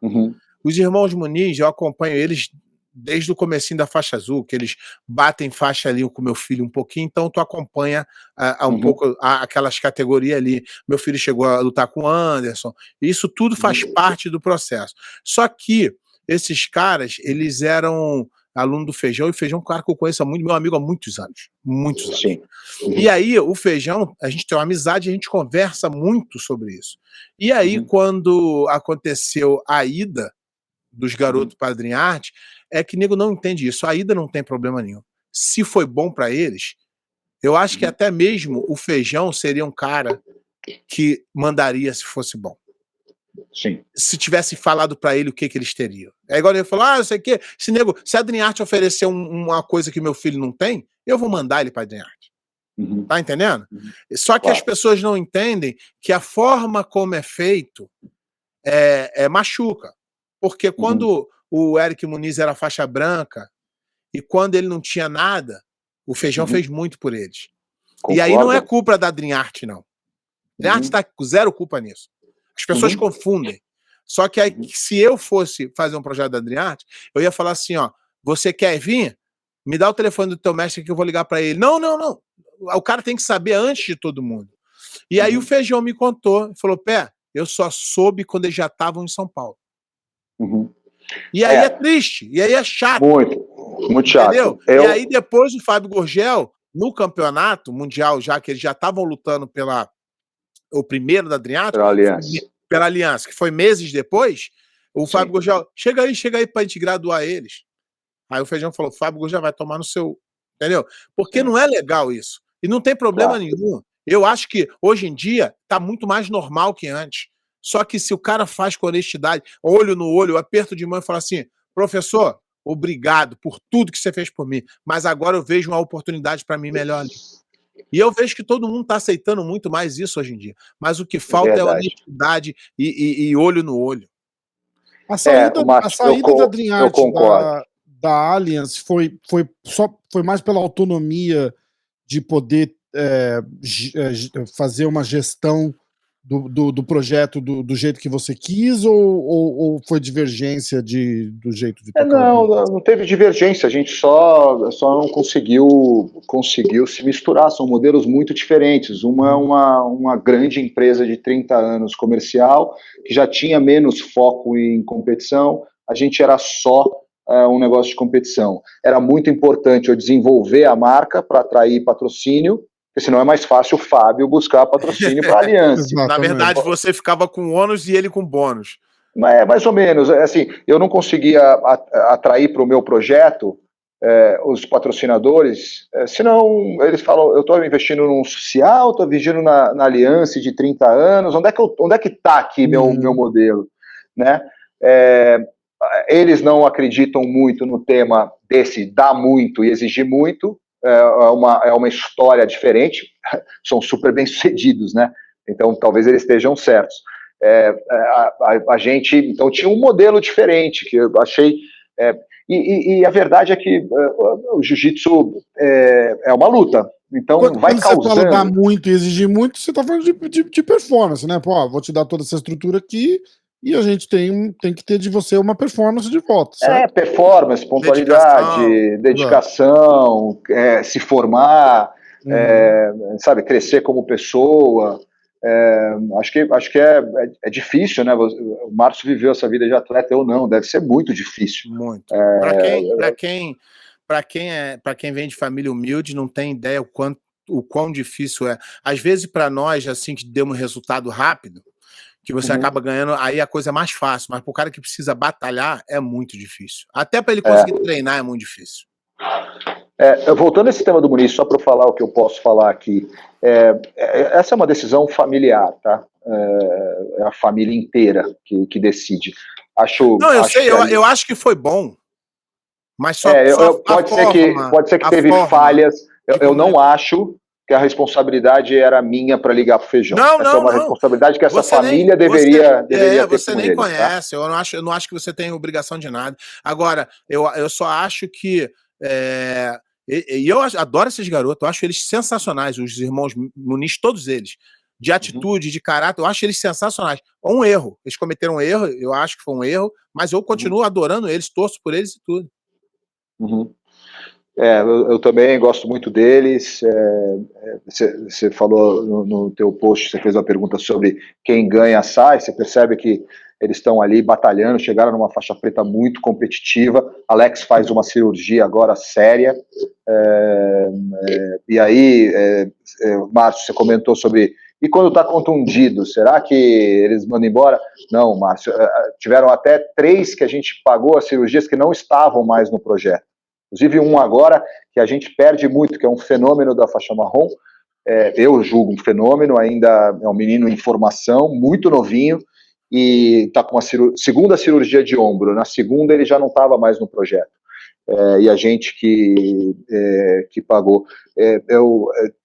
S2: Os irmãos Muniz, eu acompanho eles desde o comecinho da faixa azul, que eles batem faixa ali com meu filho um pouquinho, então tu acompanha um pouco aquelas categorias ali. Meu filho chegou a lutar com o Anderson, isso tudo faz parte do processo. Só que esses caras, eles eram aluno do Feijão, e o Feijão é um cara que eu conheço muito, meu amigo há muitos anos.
S3: Sim.
S2: E aí, o Feijão, a gente tem uma amizade, a gente conversa muito sobre isso. E aí, quando aconteceu a ida dos garotos para a Dream Art, é que nego não entende isso. A ida não tem problema nenhum. Se foi bom para eles, eu acho que até mesmo o Feijão seria um cara que mandaria se fosse bom.
S3: Sim.
S2: Se tivesse falado para ele o que eles teriam. É igual ele falou, eu sei o quê. Se a Dream Art oferecer uma coisa que meu filho não tem, eu vou mandar ele para a Dream Art. Tá entendendo? Só que as pessoas não entendem que a forma como é feito machuca. Porque quando o Eric Muniz era faixa branca e quando ele não tinha nada, o Feijão fez muito por eles. Concordo. E aí não é culpa da Dream Art, não. Dream Art tá com zero culpa nisso. As pessoas confundem. Só que aí, se eu fosse fazer um projeto da Dream Art, eu ia falar assim, você quer vir? Me dá o telefone do teu mestre que eu vou ligar para ele. Não. O cara tem que saber antes de todo mundo. E aí o Feijão me contou, falou, eu só soube quando eles já estavam em São Paulo. E aí é triste, e aí é chato.
S3: Muito chato.
S2: Entendeu? E aí depois o Fábio Gurgel, no campeonato mundial, já que eles já estavam lutando o primeiro da Dream Art, pela Aliança, que foi meses depois, o Fábio Gurgel, chega aí pra gente graduar eles. Aí o Feijão falou, Fábio Gurgel vai tomar no seu... Entendeu? Porque não é legal isso. E não tem problema nenhum. Eu acho que hoje em dia tá muito mais normal que antes. Só que se o cara faz com honestidade, olho no olho, aperto de mão e fala assim, professor, obrigado por tudo que você fez por mim, mas agora eu vejo uma oportunidade para mim melhor ali. E eu vejo que todo mundo está aceitando muito mais isso hoje em dia. Mas o que falta é honestidade e olho no olho.
S4: A saída da Dream Art da Allianz foi mais pela autonomia de poder fazer uma gestão do projeto do jeito que você quis, ou foi divergência do jeito de tocar?
S3: Não teve divergência, a gente só não conseguiu se misturar, são modelos muito diferentes. Uma é uma grande empresa de 30 anos comercial, que já tinha menos foco em competição, a gente era só um negócio de competição. Era muito importante eu desenvolver a marca para atrair patrocínio, porque senão é mais fácil o Fábio buscar patrocínio para a Aliança.
S2: Na verdade, você ficava com ônus e ele com bônus.
S3: Mais ou menos. Assim, eu não conseguia atrair para o meu projeto os patrocinadores, senão eles falam, eu estou investindo num social, estou investindo na Aliança de 30 anos, onde é que está aqui meu modelo? Né? Eles não acreditam muito no tema desse dar muito e exigir muito, é uma história diferente, são super bem sucedidos, né? Então talvez eles estejam certos. A gente, então, tinha um modelo diferente que eu achei, e a verdade é que o jiu-jitsu é uma luta, então quando vai causando...
S4: Quando você fala dar muito e exigir muito, você está falando de performance, né? Vou te dar toda essa estrutura aqui, e a gente tem que ter de você uma performance de volta, certo?
S3: Performance, pontualidade, dedicação, se formar, sabe, crescer como pessoa. Acho que é difícil, né? O Márcio viveu essa vida de atleta, eu não, deve ser muito difícil.
S2: Muito. Para quem vem de família humilde, não tem ideia o quão difícil é. Às vezes, para nós, assim, que demos resultado rápido, que você acaba ganhando, aí a coisa é mais fácil, mas pro cara que precisa batalhar é muito difícil. Até para ele conseguir treinar é muito difícil.
S3: Voltando a esse tema do Muniz, só para eu falar o que eu posso falar aqui, essa é uma decisão familiar, tá? É a família inteira que decide.
S2: Eu acho que foi bom, mas
S3: pode ser que teve falhas. Eu não acho que a responsabilidade era minha para ligar pro Feijão. Essa é uma responsabilidade que essa família deveria ter.
S2: Você nem conhece, tá? Eu não acho que você tem obrigação de nada. Agora, eu só acho que eu adoro esses garotos, eu acho eles sensacionais, os irmãos Muniz, todos eles, de atitude, de caráter, eu acho eles sensacionais. Um erro, eles cometeram um erro, eu acho que foi um erro, mas eu continuo adorando eles, torço por eles e tudo.
S3: Eu também gosto muito deles. Você falou no teu post, você fez uma pergunta sobre quem ganha sai, você percebe que eles estão ali batalhando, chegaram numa faixa preta muito competitiva. Alex faz uma cirurgia agora séria. E aí, Márcio, você comentou sobre... E quando está contundido, será que eles mandam embora? Não, Márcio, tiveram até 3 que a gente pagou as cirurgias que não estavam mais no projeto. Inclusive um agora que a gente perde muito, que é um fenômeno da faixa marrom. Eu julgo um fenômeno, ainda é um menino em formação, muito novinho, e está com a segunda cirurgia de ombro. Na segunda ele já não estava mais no projeto. E a gente que pagou.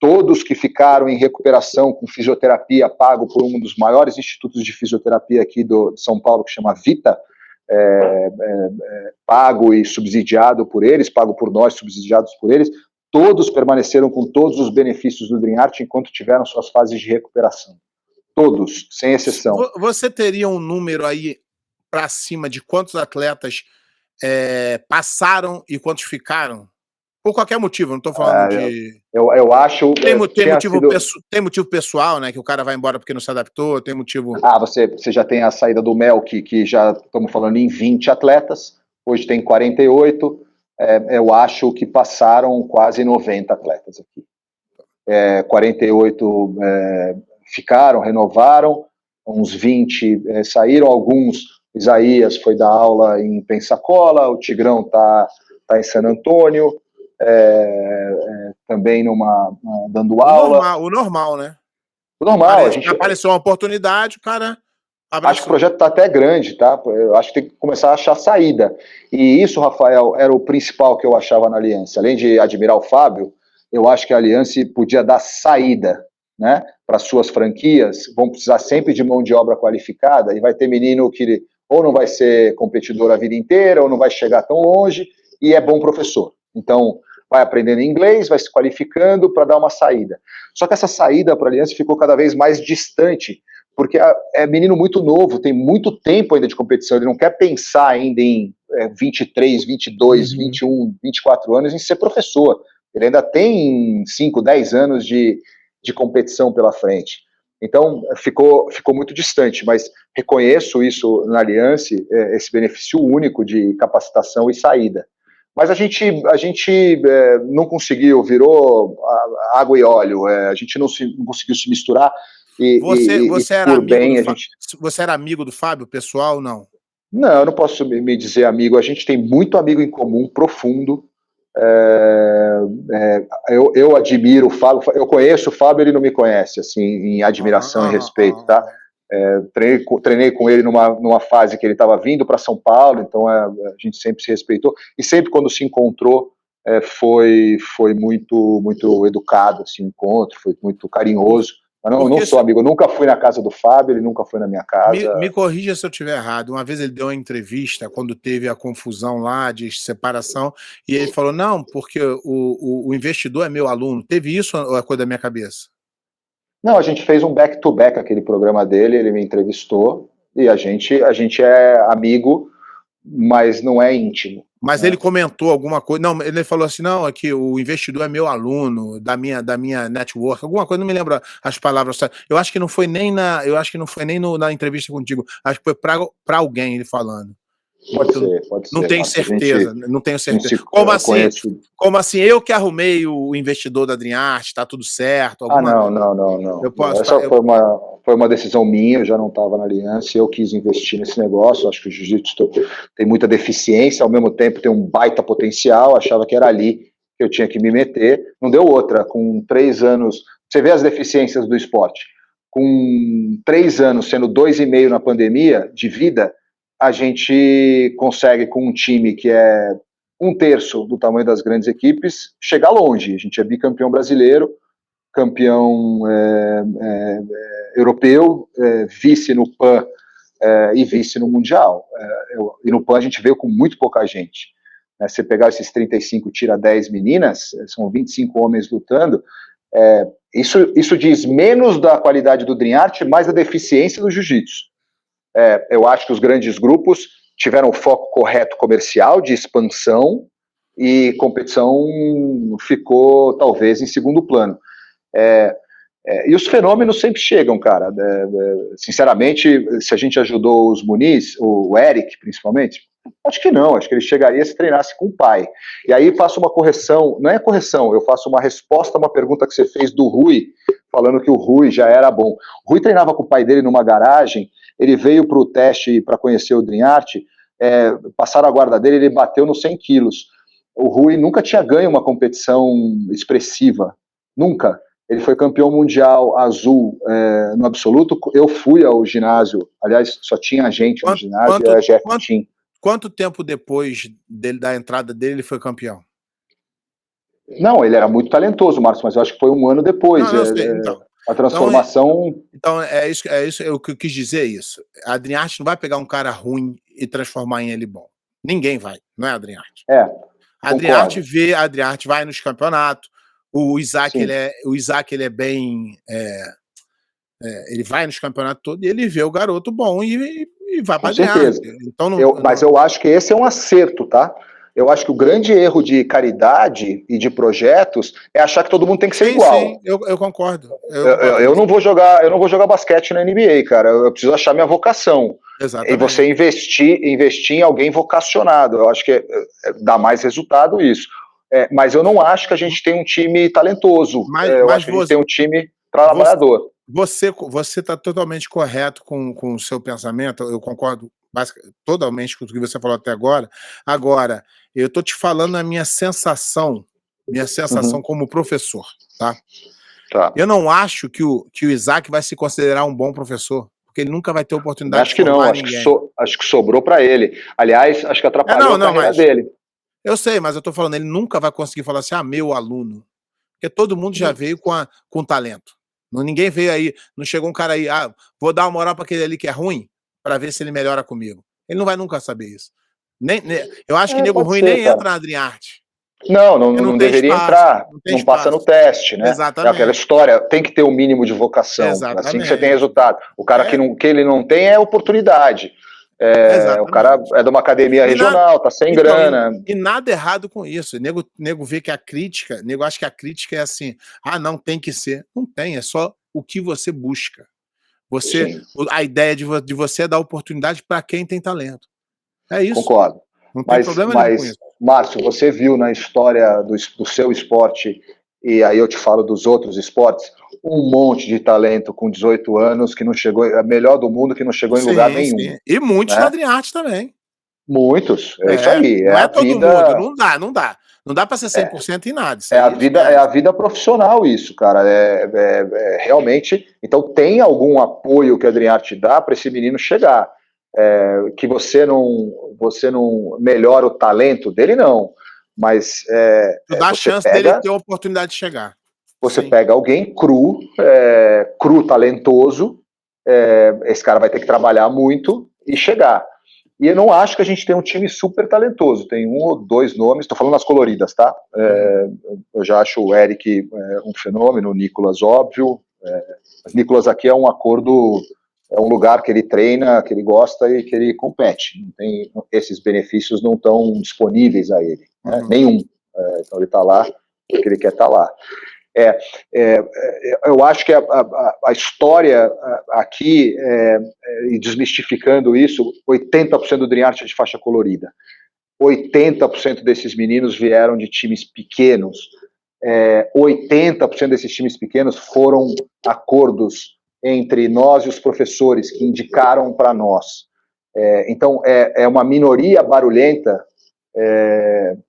S3: Todos que ficaram em recuperação com fisioterapia, pago por um dos maiores institutos de fisioterapia aqui de São Paulo, que chama Vita, pago e subsidiado por eles, pago por nós, subsidiados por eles, todos permaneceram com todos os benefícios do Dream Art enquanto tiveram suas fases de recuperação. Todos, sem exceção.
S2: Você teria um número aí para cima de quantos atletas passaram e quantos ficaram? Por qualquer motivo, não estou falando de...
S3: Eu acho...
S2: Tem motivo pessoal, né? Que o cara vai embora porque não se adaptou, tem motivo...
S3: Você já tem a saída do Melk, que já estamos falando em 20 atletas, hoje tem 48, eu acho que passaram quase 90 atletas aqui. 48 ficaram, renovaram, uns 20 saíram, alguns, Isaías foi dar aula em Pensacola, o Tigrão tá em San Antônio, também dando aula.
S2: O normal, né?
S3: O normal.
S2: Apareceu uma oportunidade, o cara abraçou.
S3: Acho que o projeto está até grande, tá? Eu acho que tem que começar a achar saída. E isso, Rafael, era o principal que eu achava na Aliança. Além de admirar o Fábio, eu acho que a Aliança podia dar saída, né, para suas franquias. Vão precisar sempre de mão de obra qualificada e vai ter menino que ou não vai ser competidor a vida inteira, ou não vai chegar tão longe, e é bom professor. Então, vai aprendendo inglês, vai se qualificando para dar uma saída. Só que essa saída para a Aliança ficou cada vez mais distante, porque é menino muito novo, tem muito tempo ainda de competição, ele não quer pensar ainda em 23, 22, 21, 24 anos em ser professor. Ele ainda tem 5, 10 anos de competição pela frente. Então, ficou muito distante, mas reconheço isso na Aliança, esse benefício único de capacitação e saída. Mas a gente não conseguiu, virou água e óleo, a gente não conseguiu se misturar.
S2: Você era amigo do Fábio, pessoal, não?
S3: Não, eu não posso me dizer amigo, a gente tem muito amigo em comum, profundo. Eu admiro o Fábio, eu conheço o Fábio, ele não me conhece, assim, em admiração e respeito, tá? Treinei com ele numa fase que ele estava vindo para São Paulo, então a gente sempre se respeitou, e sempre quando se encontrou, foi muito, muito educado, assim, o encontro, foi muito carinhoso. Mas não sou amigo, eu nunca fui na casa do Fábio, ele nunca foi na minha casa.
S2: Me corrija se eu estiver errado. Uma vez ele deu uma entrevista quando teve a confusão lá de separação, e ele falou, não, porque o investidor é meu aluno. Teve isso ou é coisa da minha cabeça?
S3: Não, a gente fez um back-to-back aquele programa dele, ele me entrevistou, e a gente é amigo, mas não é íntimo.
S2: Mas ele comentou alguma coisa, não, ele falou assim, não, é que o investidor é meu aluno, da minha network, alguma coisa, não me lembro as palavras, eu acho que não foi nem na entrevista contigo, acho que foi para alguém ele falando.
S3: Pode ser.
S2: Não tenho certeza, não tenho certeza.
S3: Conheço.
S2: Como assim? Eu que arrumei o investidor da Adriarte, tá tudo certo?
S3: Não. Essa foi uma decisão minha, eu já não estava na Aliança, eu quis investir nesse negócio, acho que o jiu-jitsu tem muita deficiência, ao mesmo tempo tem um baita potencial, achava que era ali que eu tinha que me meter, não deu outra, com 3 anos, você vê as deficiências do esporte, com 3 anos, sendo 2,5 na pandemia de vida, a gente consegue, com um time que é 1/3 do tamanho das grandes equipes, chegar longe. A gente é bicampeão brasileiro, campeão europeu, vice no PAN e vice no Mundial. E no PAN a gente veio com muito pouca gente. Você pegar esses 35, tira 10 meninas, são 25 homens lutando, isso diz menos da qualidade do Dream Art, mais da deficiência do jiu-jitsu. Eu acho que os grandes grupos tiveram o foco correto comercial, de expansão, e competição ficou, talvez, em segundo plano. E os fenômenos sempre chegam, cara. Sinceramente, se a gente ajudou os Muniz, o Eric, principalmente, acho que não. Acho que ele chegaria se treinasse com o pai. E aí faço uma correção, não é correção, eu faço uma resposta a uma pergunta que você fez do Rui, falando que o Rui já era bom. O Rui treinava com o pai dele numa garagem, ele veio para o teste para conhecer o Dream Art, passaram a guarda dele, ele bateu nos 100 quilos. O Rui nunca tinha ganho uma competição expressiva, nunca. Ele foi campeão mundial azul no absoluto. Eu fui ao ginásio, aliás, só tinha gente no ginásio, e a Jeff Team.
S2: Quanto tempo depois da entrada dele ele foi campeão?
S3: Não, ele era muito talentoso, Marcos, mas eu acho que foi um ano depois.
S2: Então,
S3: a transformação...
S2: Então, é isso que eu quis dizer, isso. A Dream Art não vai pegar um cara ruim e transformar em ele bom. Ninguém vai, não é a Dream Art. A Dream Art vai nos campeonatos. O Isaac, ele é bem... ele vai nos campeonatos todos e ele vê o garoto bom e vai para a Dream Art. Então,
S3: mas eu acho que esse é um acerto, tá? Eu acho que o grande erro de caridade e de projetos é achar que todo mundo tem que ser igual.
S2: Sim, eu concordo.
S3: Eu não vou jogar basquete na NBA, cara. Eu preciso achar minha vocação.
S2: Exatamente.
S3: E você investir em alguém vocacionado. Eu acho que dá mais resultado isso. Mas eu não acho que a gente tem um time talentoso. Eu acho que a gente tem um time trabalhador.
S2: Você está totalmente correto com o seu pensamento. Eu concordo totalmente com o que você falou até agora. Agora, eu estou te falando a minha sensação como professor, tá? Eu não acho que o Isaac vai se considerar um bom professor, porque ele nunca vai ter oportunidade
S3: de formar ninguém. Acho que sobrou para ele. Aliás, acho que atrapalhou a carreira dele.
S2: Eu sei, mas eu estou falando, ele nunca vai conseguir falar assim, meu aluno. Porque todo mundo já veio com talento. Ninguém veio aí, não chegou um cara aí, vou dar uma moral para aquele ali que é ruim, para ver se ele melhora comigo. Ele não vai nunca saber isso. Eu acho que nego ruim nem entra na Dream Art.
S3: Não deveria entrar, não passa no teste, né?
S2: Exatamente.
S3: É aquela história, tem que ter um mínimo de vocação, assim que você tem resultado. O cara que ele não tem é oportunidade. O cara é de uma academia regional, tá sem grana.
S2: E nada errado com isso. Nego vê que a crítica, nego acha que a crítica é assim, não tem que ser. Não tem, é só o que você busca. A ideia de você é dar oportunidade para quem tem talento. É isso.
S3: Concordo.
S2: Não tem problema nenhum com isso.
S3: Márcio, você viu na história do seu esporte, e aí eu te falo dos outros esportes, um monte de talento com 18 anos que não chegou, é melhor do mundo, que não chegou em lugar nenhum. Sim.
S2: E muitos na Dream Art também.
S3: Muitos, isso aí.
S2: Não é todo mundo, não dá. Não dá para ser 100% em nada.
S3: É a vida profissional isso, cara. Realmente. Então tem algum apoio que a Dream Art dá para esse menino chegar. Que você não melhora o talento dele, não. Mas
S2: tu dá a chance dele ter a oportunidade de chegar.
S3: Você pega alguém cru, talentoso, esse cara vai ter que trabalhar muito e chegar. E eu não acho que a gente tem um time super talentoso. Tem 1 ou 2 nomes, estou falando nas coloridas, tá? Eu já acho o Eric um fenômeno, o Nicolas, óbvio. O Nicolas aqui é um acordo, é um lugar que ele treina, que ele gosta e que ele compete. Esses benefícios não estão disponíveis a ele, né? Nenhum. Então ele está lá porque ele quer estar lá. Eu acho que a história aqui, e desmistificando isso, 80% do Dream Art é de faixa colorida. 80% desses meninos vieram de times pequenos. 80% desses times pequenos foram acordos entre nós e os professores que indicaram para nós. Então, é uma minoria barulhenta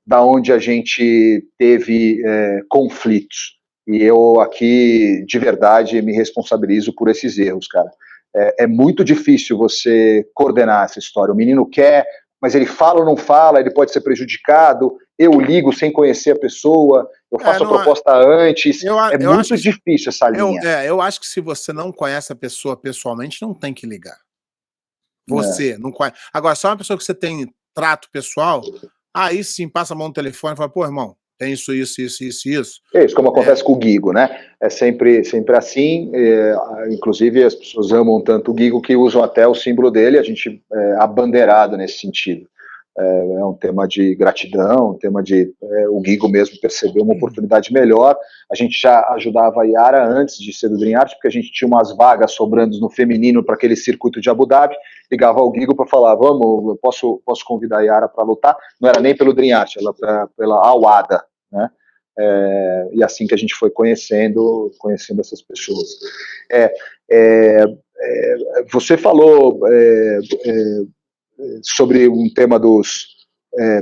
S3: da onde a gente teve conflitos. E eu aqui, de verdade, me responsabilizo por esses erros, cara. É muito difícil você coordenar essa história. O menino quer, mas ele fala ou não fala, ele pode ser prejudicado, eu ligo sem conhecer a pessoa, eu faço a proposta antes, é muito difícil essa linha.
S2: Eu acho que se você não conhece a pessoa pessoalmente, não tem que ligar. Você não conhece. Agora, só uma pessoa que você tem trato pessoal, aí sim, passa a mão no telefone e fala, pô, irmão, tem isso.
S3: É isso, como acontece com o Guigo, né? É sempre assim, inclusive as pessoas amam tanto o Guigo que usam até o símbolo dele, a gente é abandeirado nesse sentido. É um tema de gratidão, um tema de o Guigo mesmo percebeu uma oportunidade melhor. A gente já ajudava a Yara antes de ser do Dream Art, porque a gente tinha umas vagas sobrando no feminino para aquele circuito de Abu Dhabi, ligava ao Guigo para falar, vamos, eu posso convidar a Yara para lutar, não era nem pelo Dream Art, ela pela Awada, né? E assim que a gente foi conhecendo essas pessoas. Você falou sobre um tema dos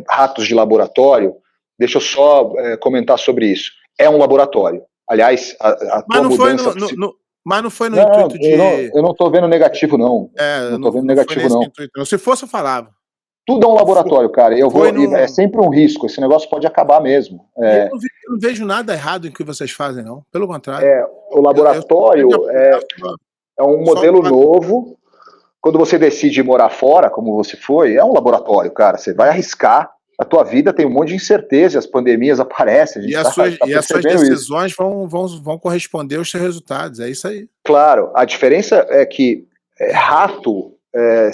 S3: ratos de laboratório, deixa eu só comentar sobre isso. É um laboratório. Aliás, a tua mudança...
S2: Mas não foi no intuito de...
S3: Eu não estou vendo negativo, não. Não estou vendo negativo, não.
S2: Intuito. Se fosse, eu falava.
S3: Tudo é um laboratório, cara. É sempre um risco. Esse negócio pode acabar mesmo.
S2: Eu não vejo nada errado em que vocês fazem, não. Pelo contrário.
S3: O laboratório é um modelo novo. Quando você decide morar fora, como você foi, é um laboratório, cara. Você vai arriscar. A tua vida tem um monte de incerteza, as pandemias aparecem.
S2: E as suas decisões vão corresponder aos seus resultados. É isso aí.
S3: Claro. A diferença é que rato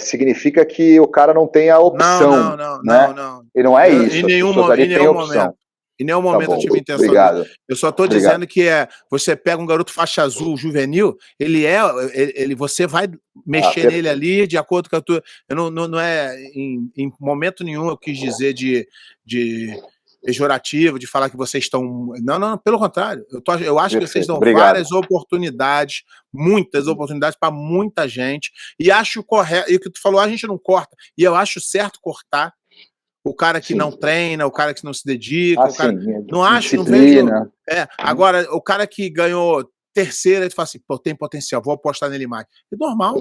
S3: significa que o cara não tem a opção. Não. E não é isso.
S2: Em nenhum momento. Em nenhum momento eu tive intenção.
S3: Obrigado.
S2: Eu só estou dizendo que você pega um garoto faixa azul juvenil, você vai mexer nele ali de acordo com a tua. Não é em momento nenhum eu quis dizer de pejorativo, de falar que vocês estão. Não, pelo contrário. Eu acho que vocês dão várias oportunidades, muitas oportunidades para muita gente. E acho correto. E o que tu falou, a gente não corta. E eu acho certo cortar. O cara que não treina, o cara que não se dedica, não vejo. Agora, o cara que ganhou terceira, tu fala assim, pô, tem potencial, vou apostar nele mais. É normal.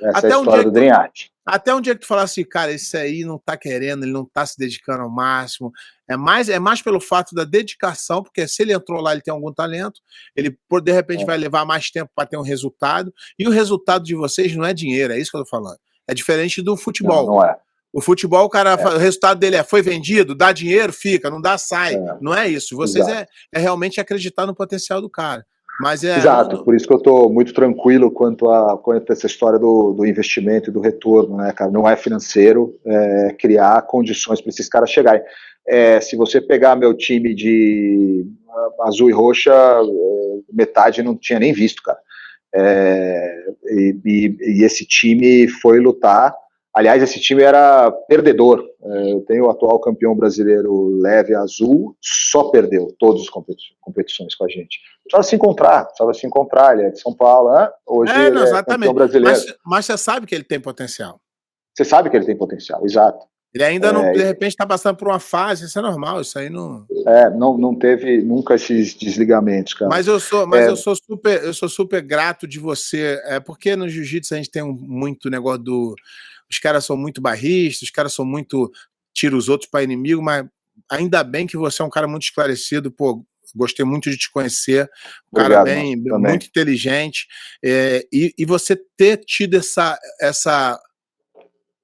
S3: Essa é a história do Dream Art.
S2: Até um dia que tu falar assim, cara, esse aí não tá querendo, ele não tá se dedicando ao máximo. É mais pelo fato da dedicação, porque se ele entrou lá, ele tem algum talento, ele de repente vai levar mais tempo para ter um resultado, e o resultado de vocês não é dinheiro, é isso que eu tô falando. É diferente do futebol.
S3: Não é.
S2: O futebol, o resultado dele foi vendido, dá dinheiro, fica, não dá, sai. Não é isso. Vocês é realmente acreditar no potencial do cara. Mas
S3: Exato, por isso que eu estou muito tranquilo quanto a essa história do investimento e do retorno, né, cara? Não é financeiro, criar condições para esses caras chegarem. Se você pegar meu time de azul e roxa, metade não tinha nem visto, cara. E esse time foi lutar. Aliás, esse time era perdedor. Eu tenho o atual campeão brasileiro leve azul, só perdeu todas as competições com a gente. Precisava se encontrar, ele é de São Paulo, né? Hoje ele é campeão brasileiro.
S2: Mas você sabe que ele tem potencial.
S3: Você sabe que ele tem potencial, exato.
S2: Ele ainda não, de repente, está passando por uma fase, isso é normal, isso aí não...
S3: não teve nunca esses desligamentos, cara.
S2: Mas eu sou super grato de você, porque no jiu-jitsu a gente tem muito negócio os caras são muito barristas, os caras são muito... tira os outros para inimigo, mas ainda bem que você é um cara muito esclarecido, pô, gostei muito de te conhecer, um cara muito inteligente, e você ter tido essa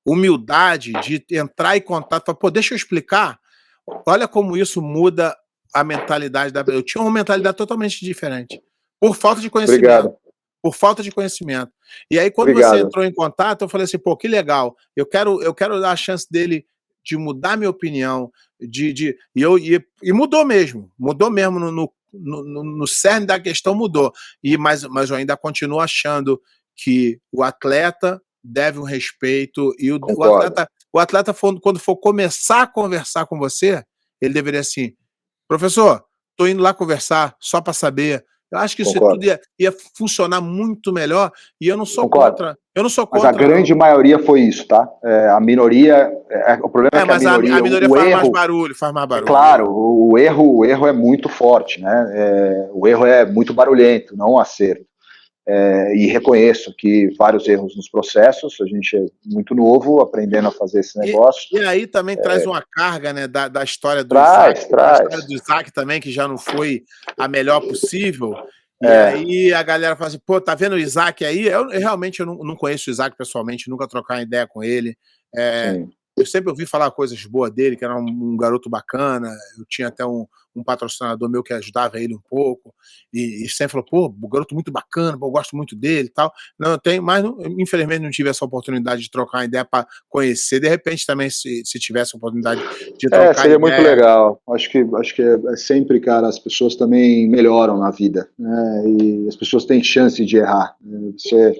S2: humildade de entrar em contato, falar, pô, deixa eu explicar, olha como isso muda a mentalidade da... Eu tinha uma mentalidade totalmente diferente, por falta de conhecimento.
S3: Obrigado.
S2: Por falta de conhecimento. E aí, quando você entrou em contato, eu falei assim, pô, que legal, eu quero dar a chance dele de mudar minha opinião, e mudou mesmo no cerne da questão mudou, mas eu ainda continuo achando que o atleta deve um respeito, e o atleta quando for começar a conversar com você, ele deveria assim, professor, estou indo lá conversar só para saber. Eu acho que isso tudo ia funcionar muito melhor, e eu não sou contra. Eu não sou contra.
S3: Mas a grande maioria foi isso, tá? A minoria. O problema é que
S2: mas a minoria faz mais barulho.
S3: Claro, o erro é muito forte, né? O erro é muito barulhento, não um acerto. E reconheço que vários erros nos processos, a gente é muito novo, aprendendo a fazer esse negócio.
S2: E aí também traz uma carga, né, da história do
S3: Isaac.
S2: A história do Isaac também, que já não foi a melhor possível. E aí a galera fala assim, pô, tá vendo o Isaac aí? Eu realmente não conheço o Isaac pessoalmente, nunca trocar uma ideia com ele. Eu sempre ouvi falar coisas boas dele, que era um garoto bacana. Eu tinha até um patrocinador meu que ajudava ele um pouco, e sempre falou, pô, um garoto muito bacana, eu gosto muito dele e tal. Não, eu tenho, mas infelizmente não tive essa oportunidade de trocar uma ideia para conhecer. De repente também, se tivesse a oportunidade de trocar
S3: seria ideia. Muito legal. Acho que é sempre, cara, as pessoas também melhoram na vida, né? E as pessoas têm chance de errar. Você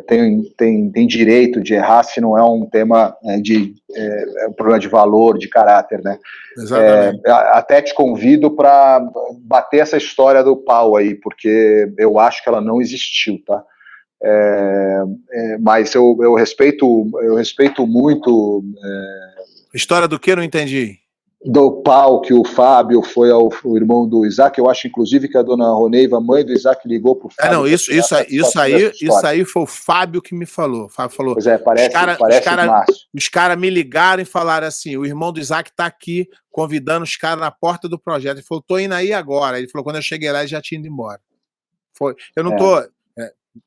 S3: tem direito de errar se não é um tema um problema de valor, de caráter, né?
S2: Exatamente.
S3: Até te convido para bater essa história do pau aí, porque eu acho que ela não existiu, tá? Mas eu respeito muito.
S2: História do que? Eu não entendi.
S3: Do pau que o Fábio foi o irmão do Isaac. Eu acho, inclusive, que a dona Roneiva, mãe do Isaac, ligou pro Fábio.
S2: Não, isso aí foi o Fábio que me falou. O Fábio falou.
S3: Pois parece
S2: os caras me ligaram e falaram assim: o irmão do Isaac tá aqui convidando os caras na porta do projeto. Ele falou, tô indo aí agora. Ele falou, quando eu cheguei lá, ele já tinha ido embora. Eu não tô.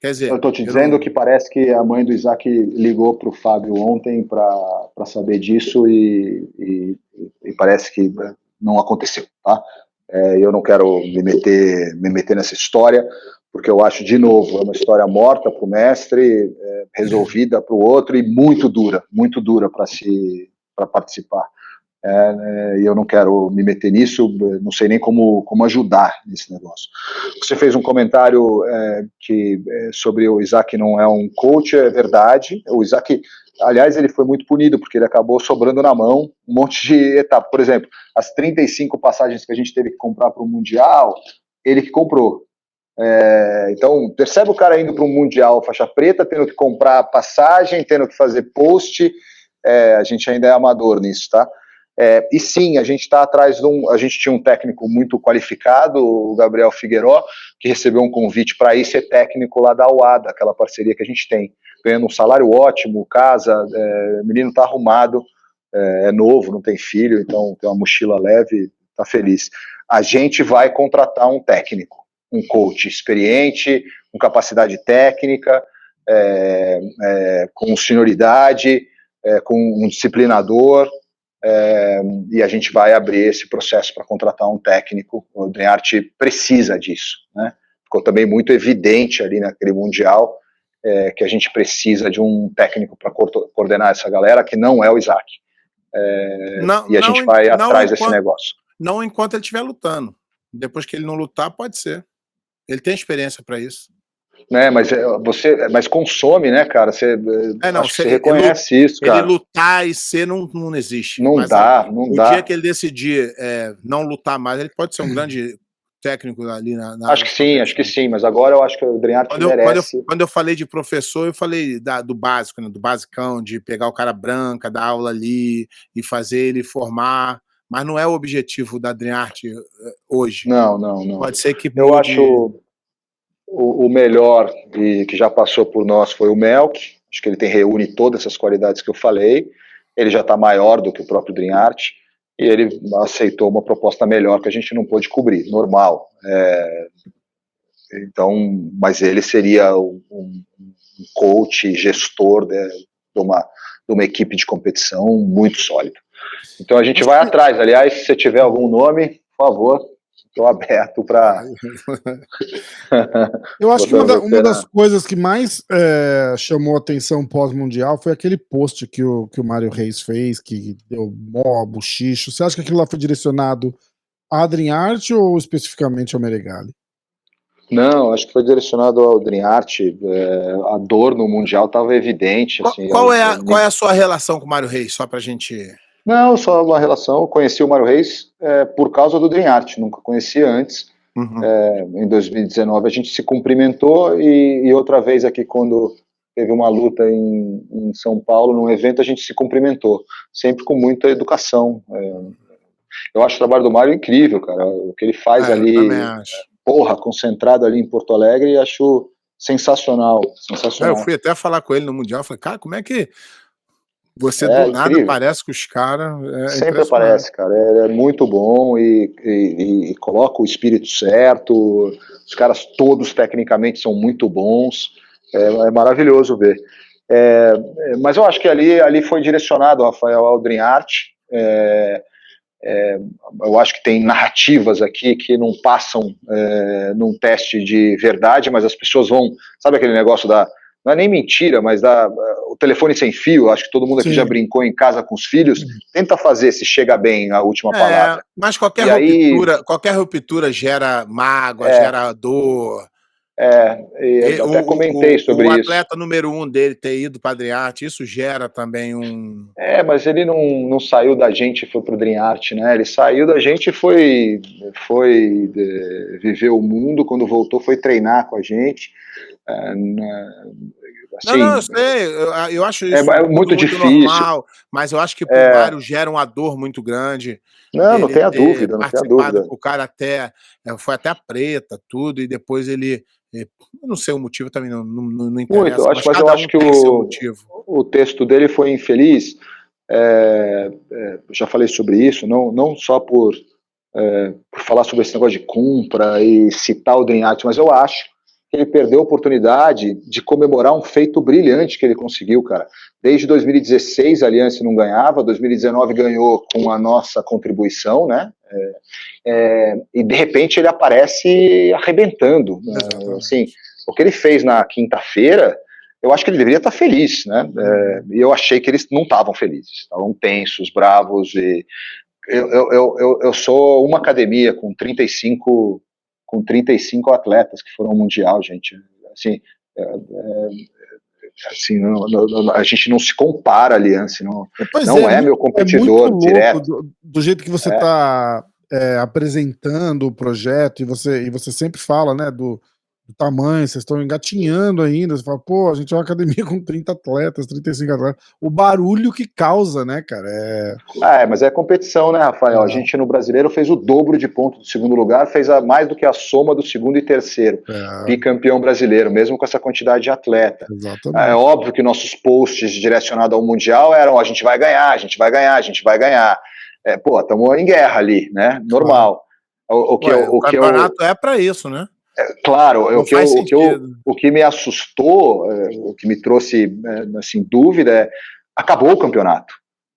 S2: Quer dizer.
S3: Eu tô te dizendo que parece que a mãe do Isaac ligou pro Fábio ontem para saber disso e parece que não aconteceu, tá? Eu não quero me meter nessa história, porque eu acho, de novo, é uma história morta para o mestre, resolvida para o outro e muito dura para participar. E eu não quero me meter nisso, não sei nem como ajudar nesse negócio. Você fez um comentário sobre o Isaac não é um coach, é verdade. O Isaac, aliás, ele foi muito punido, porque ele acabou sobrando na mão um monte de etapas. Por exemplo, as 35 passagens que a gente teve que comprar para o Mundial, ele que comprou. Então, percebe o cara indo para um Mundial faixa preta, tendo que comprar passagem, tendo que fazer post. A gente ainda é amador nisso, tá? E sim, a gente está atrás a gente tinha um técnico muito qualificado, o Gabriel Figueiró, que recebeu um convite para ir ser técnico lá da UADA, aquela parceria que a gente tem, ganhando um salário ótimo, casa, o menino está arrumado, é novo, não tem filho, então tem uma mochila leve, está feliz. A gente vai contratar um técnico, um coach experiente, com capacidade técnica, com senioridade, com um disciplinador, e a gente vai abrir esse processo para contratar um técnico. O DreamArt precisa disso, né? Ficou também muito evidente ali naquele Mundial que a gente precisa de um técnico para coordenar essa galera, que não é o Isaac. E a gente vai atrás desse negócio.
S2: Não enquanto ele estiver lutando. Depois que ele não lutar, pode ser. Ele tem experiência para isso.
S3: Mas consome, né, cara? Você reconhece isso, cara.
S2: Ele lutar e ser não existe.
S3: Não dá.
S2: O dia que ele decidir não lutar mais, ele pode ser um grande técnico ali na
S3: acho que sim, mas agora eu acho que o DreamArt merece.
S2: Quando eu falei de professor, eu falei do básico, né, do basicão, de pegar o cara branca, dar aula ali e fazer ele formar, mas não é o objetivo da DreamArt hoje.
S3: Não.
S2: Pode ser que
S3: eu acho o melhor que já passou por nós foi o Melk. Acho que ele reúne todas essas qualidades que eu falei. Ele já está maior do que o próprio DreamArt e ele aceitou uma proposta melhor que a gente não pôde cobrir, normal. Então, mas ele seria um coach, gestor de uma equipe de competição muito sólido. Então a gente vai atrás. Aliás, se você tiver algum nome, por favor. Estou aberto para.
S4: Eu acho que uma das coisas que mais chamou atenção pós-mundial foi aquele post que o Mário Reis fez, que deu mó buchicho. Você acha que aquilo lá foi direcionado a Adrien Arte ou especificamente ao Meregali?
S3: Não, acho que foi direcionado ao Adrien Arte. A dor no Mundial estava evidente. Assim,
S2: qual é a sua relação com o Mário Reis, só pra gente...
S3: Não, só uma relação. Eu conheci o Mário Reis por causa do Adrien Arte, nunca conheci antes. Em 2019 a gente se cumprimentou e outra vez aqui quando teve uma luta em São Paulo, num evento, a gente se cumprimentou, sempre com muita educação. Eu acho o trabalho do Mário incrível, cara. O que ele faz ali, concentrado ali em Porto Alegre, acho sensacional.
S2: Eu fui até falar com ele no Mundial, falei, cara, como é que você do nada
S3: incrível.
S2: Aparece com os caras?
S3: Sempre aparece, cara. É muito bom e coloca o espírito certo. Os caras todos tecnicamente são muito bons. É maravilhoso ver. Mas eu acho que ali foi direcionado, Rafael, ao Adrien Arte. Eu acho que tem narrativas aqui que não passam num teste de verdade, mas as pessoas vão... Sabe aquele negócio não é nem mentira, mas o telefone sem fio, acho que todo mundo aqui já brincou em casa com os filhos, tenta fazer se chega bem a última palavra.
S2: Mas qualquer ruptura gera mágoa, gera dor.
S3: Eu até comentei sobre isso.
S2: O atleta número 1 dele ter ido para Adrien Arte, isso gera também um...
S3: mas ele não saiu da gente e foi pro Adrien Arte, né? Ele saiu da gente e foi viver o mundo, quando voltou foi treinar com a gente.
S2: Assim, não, eu sei, eu acho isso
S3: muito difícil.
S2: Normal, mas eu acho que pro Mário gera uma dor muito grande.
S3: Não tenha dúvida, não tenha dúvida.
S2: O cara foi até preta, tudo, e depois ele... Eu não sei o motivo, também não interessa.
S3: Muito, mas eu acho que o texto dele foi infeliz. Já falei sobre isso, não só por falar sobre esse negócio de compra e citar o Adrien Arte, mas eu acho que ele perdeu a oportunidade de comemorar um feito brilhante que ele conseguiu, cara. Desde 2016 a Aliança não ganhava, 2019 ganhou com a nossa contribuição, né? E de repente ele aparece arrebentando. Assim, o que ele fez na quinta-feira, eu acho que ele deveria estar feliz, né? E eu achei que eles não estavam felizes, estavam tensos, bravos. E eu sou uma academia com 35 atletas que foram ao Mundial, gente. Assim, a gente não se compara, Aliança, não é meu competidor direto.
S4: Do jeito que você está apresentando o projeto, e você sempre fala, né, do tamanho, vocês estão engatinhando ainda, você fala, pô, a gente é uma academia com 30 atletas, 35 atletas, o barulho que causa, né, cara?
S3: Mas é competição, né, Rafael? A gente no Brasileiro fez o dobro de pontos do segundo lugar, fez mais do que a soma do segundo e terceiro, bicampeão brasileiro, mesmo com essa quantidade de atleta.
S4: Exatamente.
S3: É óbvio que nossos posts direcionados ao Mundial eram, a gente vai ganhar, a gente vai ganhar, a gente vai ganhar. Estamos em guerra ali, né? Normal.
S2: O campeonato é para isso, né?
S3: Claro, o que me assustou, o que me trouxe assim, dúvida acabou o campeonato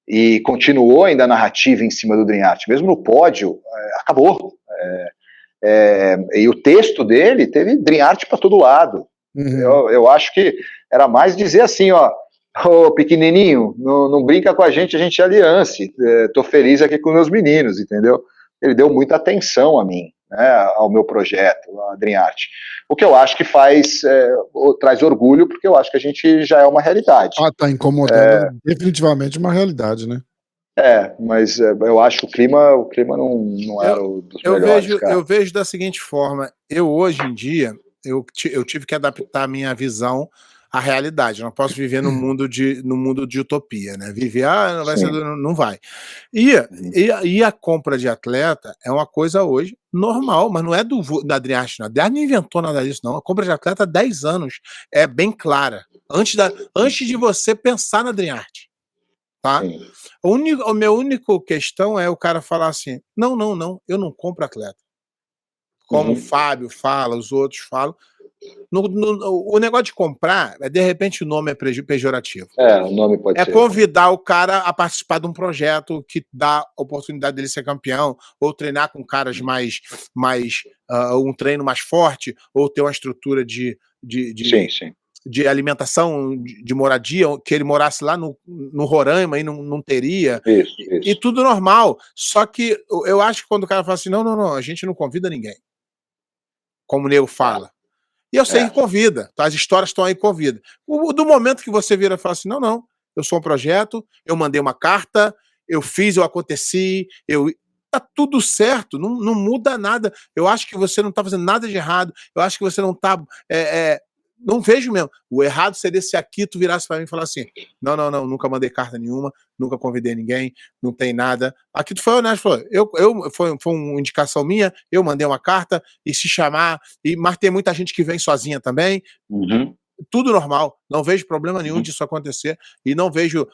S3: e continuou ainda a narrativa em cima do Adrien Arte, mesmo no pódio, acabou. E o texto dele teve Adrien Arte para todo lado. Eu acho que era mais dizer assim, ô pequenininho, não brinca com a gente é Aliança, tô feliz aqui com meus meninos, entendeu? Ele deu muita atenção a mim, né, ao meu projeto, a Adrien Arte. O que eu acho que traz orgulho, porque eu acho que a gente já é uma realidade.
S4: Tá incomodando definitivamente uma realidade, né?
S3: Mas eu acho que o clima não era o dos melhores, cara.
S2: Eu vejo da seguinte forma, hoje em dia, eu tive que adaptar a minha visão à realidade. Eu não posso viver no mundo de utopia, né? Viver, não vai ser, não vai. E a compra de atleta é uma coisa hoje normal, mas não é da Adrien Arte, não. A Adrien não inventou nada disso, não. A compra de atleta há 10 anos é bem clara. Antes de você pensar na Adrien Arte. Tá? A minha única questão é o cara falar assim, não, eu não compro atleta. Como o Fábio fala, os outros falam, O negócio de comprar, de repente o nome é pejorativo.
S3: O nome pode ser.
S2: É convidar o cara a participar de um projeto que dá a oportunidade dele ser campeão, ou treinar com caras um treino mais forte, ou ter uma estrutura de
S3: Sim.
S2: de alimentação, de moradia, que ele morasse lá no Roraima e não teria.
S3: Isso.
S2: E tudo normal. Só que eu acho que quando o cara fala assim, não, a gente não convida ninguém. Como o nego fala. E eu sei que convida, tá? As histórias estão aí, convida. Do momento que você vira e fala assim, não, eu sou um projeto, eu mandei uma carta, eu fiz, eu aconteci, tá tudo certo, não muda nada. Eu acho que você não tá fazendo nada de errado, eu acho que você não tá... não vejo mesmo. O errado seria se aqui tu virasse para mim e falasse assim, não, nunca mandei carta nenhuma, nunca convidei ninguém, não tem nada. Aqui tu foi honesto, falou, foi uma indicação minha, eu mandei uma carta, e se chamar, mas tem muita gente que vem sozinha também, tudo normal, não vejo problema nenhum disso acontecer, e não vejo,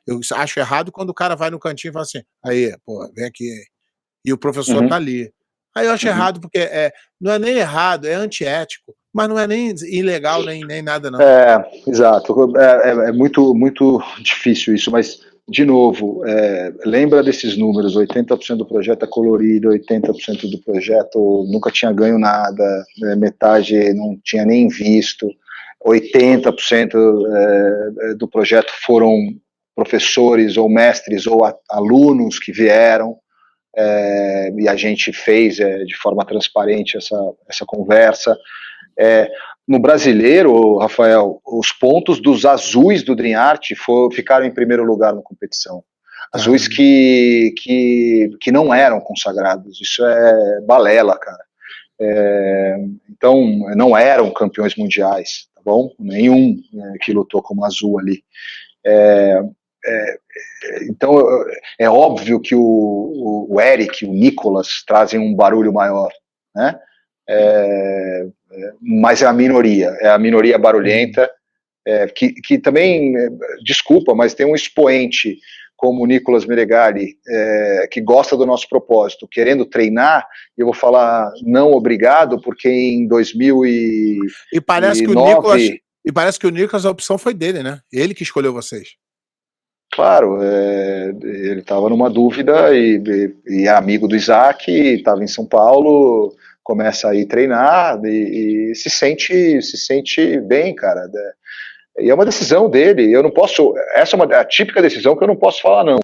S2: eu acho errado quando o cara vai no cantinho e fala assim, aí, pô, vem aqui, e o professor tá ali. Aí eu acho errado, porque não é nem errado, é antiético, mas não é nem ilegal, nem nada, não.
S3: Exato. É muito, muito difícil isso, mas, de novo, lembra desses números, 80% do projeto é colorido, 80% do projeto nunca tinha ganho nada, metade não tinha nem visto, 80% do projeto foram professores ou mestres ou alunos que vieram, e a gente fez de forma transparente essa conversa. No brasileiro, Rafael, os pontos dos azuis do Dream Art ficaram em primeiro lugar na competição. Azuis que não eram consagrados. Isso é balela, cara. Então, não eram campeões mundiais, tá bom? Nenhum que lutou como azul ali. Então, é óbvio que o Eric, o Nicolas trazem um barulho maior, né? Mas é a minoria barulhenta, que também, desculpa, mas tem um expoente como o Nicolas Meregali, que gosta do nosso propósito, querendo treinar, e eu vou falar não obrigado, porque em 2009...
S2: E parece que o Nicolas, a opção foi dele, né? Ele que escolheu vocês.
S3: Claro, ele estava numa dúvida e é amigo do Isaac, estava em São Paulo, começa a ir treinar e se sente bem, cara. E é uma decisão dele, eu não posso... Essa é a típica decisão que eu não posso falar não.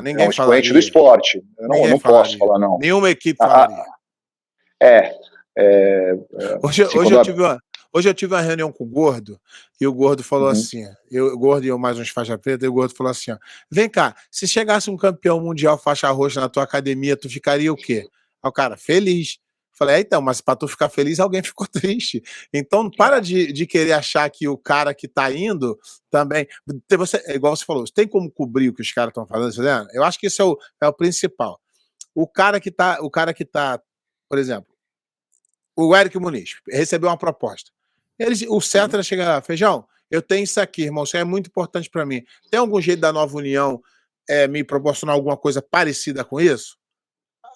S2: Ninguém
S3: é um expoente do esporte, eu não posso falar não.
S2: Nenhuma equipe falaria. Hoje eu tive uma reunião com o Gordo, e o Gordo falou assim, o Gordo e eu mais uns faixa preta, e o Gordo falou assim, ó, vem cá, se chegasse um campeão mundial faixa roxa na tua academia, tu ficaria o quê? Aí o cara, feliz. Falei, então, mas pra tu ficar feliz, alguém ficou triste. Então, para de querer achar que o cara que tá indo também... igual você falou, tem como cobrir o que os caras estão fazendo? Eu acho que isso é o principal. O cara que tá, por exemplo, o Eric Muniz recebeu uma proposta. O certo era chegar lá, Feijão, eu tenho isso aqui, irmão, isso é muito importante para mim. Tem algum jeito da Nova União me proporcionar alguma coisa parecida com isso?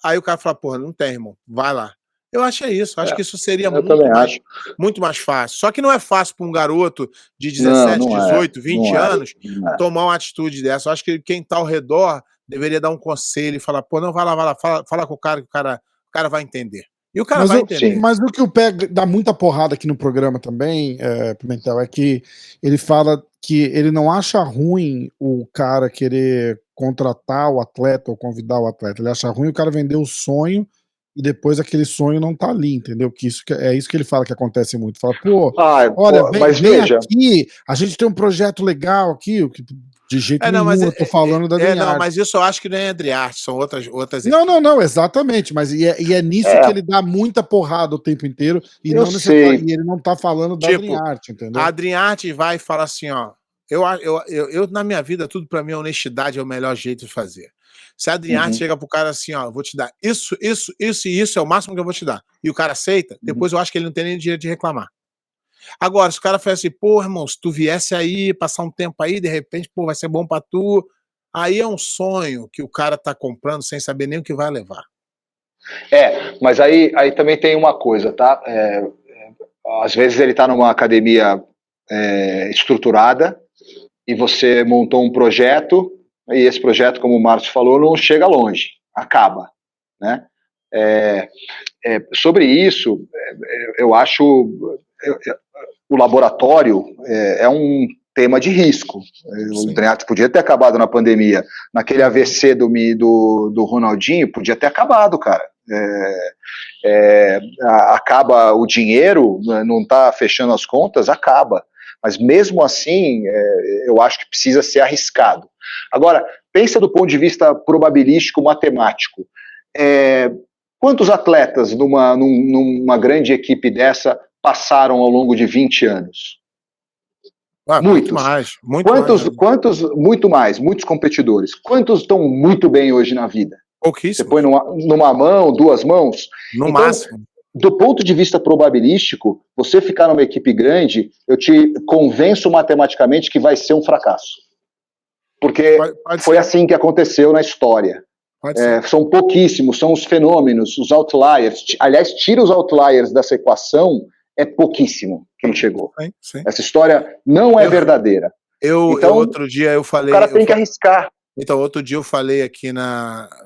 S2: Aí o cara fala, porra, não tem, irmão, vai lá. Eu achei isso, acho que isso seria muito mais fácil. Só que não é fácil para um garoto de 17, 18, 20 anos tomar uma atitude dessa. Eu acho que quem está ao redor deveria dar um conselho e falar, pô, não, vai lá, fala com o cara, que o cara vai entender. E o cara vai entender.
S4: Mas o que o Pé dá muita porrada aqui no programa também, Pimentel, é que ele fala que ele não acha ruim o cara querer contratar o atleta ou convidar o atleta. Ele acha ruim o cara vender o sonho e depois aquele sonho não tá ali, entendeu? Que é isso que ele fala que acontece muito. Fala, olha, vem aqui, a gente tem um projeto legal aqui, de jeito nenhum, eu tô falando da Dream Art.
S2: Mas isso eu acho que não é Dream Art, são outras
S4: Não, exatamente, mas é nisso que ele dá muita porrada o tempo inteiro, e ele não tá falando da Dream Art, entendeu?
S2: A Dream Art vai e fala assim, ó, eu na minha vida, tudo pra mim, a honestidade é o melhor jeito de fazer. Se a Dream Art chega pro cara assim, ó, vou te dar isso e isso é o máximo que eu vou te dar, e o cara aceita, depois eu acho que ele não tem nem direito de reclamar. Agora, se o cara faz assim, pô, irmão, se tu viesse aí, passar um tempo aí, de repente, pô, vai ser bom pra tu, aí é um sonho que o cara tá comprando sem saber nem o que vai levar.
S3: Mas aí também tem uma coisa, tá? Às vezes ele está numa academia estruturada e você montou um projeto e esse projeto, como o Márcio falou, não chega longe, acaba, né? Sobre isso, eu acho o laboratório é um tema de risco. O Drenato podia ter acabado na pandemia. Naquele AVC do Ronaldinho, podia ter acabado, cara. Acaba o dinheiro, não está fechando as contas, acaba. Mas mesmo assim, eu acho que precisa ser arriscado. Agora, pensa do ponto de vista probabilístico, matemático. Quantos atletas numa grande equipe dessa passaram ao longo de 20 anos? Muitos. Muito mais, muitos competidores. Quantos estão muito bem hoje na vida?
S2: Pouquíssimo.
S3: Você põe numa mão, 2 mãos?
S2: No máximo.
S3: Do ponto de vista probabilístico, você ficar numa equipe grande, eu te convenço matematicamente que vai ser um fracasso. Porque foi assim que aconteceu na história. São pouquíssimos, são os fenômenos, os outliers. Aliás, tira os outliers dessa equação, é pouquíssimo quem chegou.
S2: Sim.
S3: Essa história não é verdadeira.
S2: Então, outro dia eu falei...
S3: O cara tem que arriscar.
S2: Então, outro dia eu falei aqui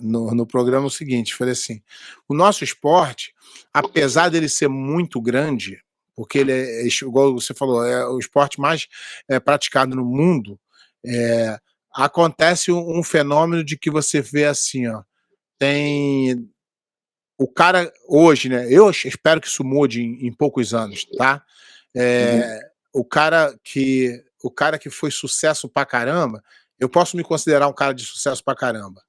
S2: no programa o seguinte, falei assim, o nosso esporte, apesar dele ser muito grande, porque ele igual você falou, é o esporte mais praticado no mundo, acontece um fenômeno de que você vê assim, ó, tem o cara hoje, né? Eu espero que isso mude em poucos anos, tá? O cara que foi sucesso pra caramba, eu posso me considerar um cara de sucesso pra caramba,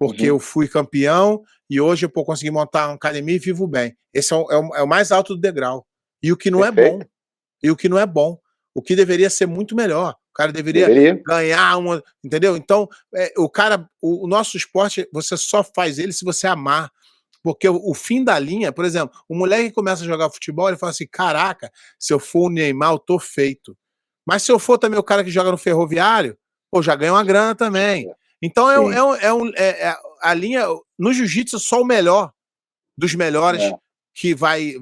S2: porque eu fui campeão e hoje eu consegui montar uma academia e vivo bem. Esse é o mais alto do degrau. E o que não é bom. E o que não é bom. O que deveria ser muito melhor. O cara deveria ganhar uma... Entendeu? Então, o nosso esporte, você só faz ele se você amar. Porque o fim da linha, por exemplo, o moleque que começa a jogar futebol, ele fala assim, caraca, se eu for o Neymar, eu tô feito. Mas se eu for também o cara que joga no Ferroviário, já ganha uma grana também. Então a linha, no jiu-jitsu, só o melhor dos melhores que vai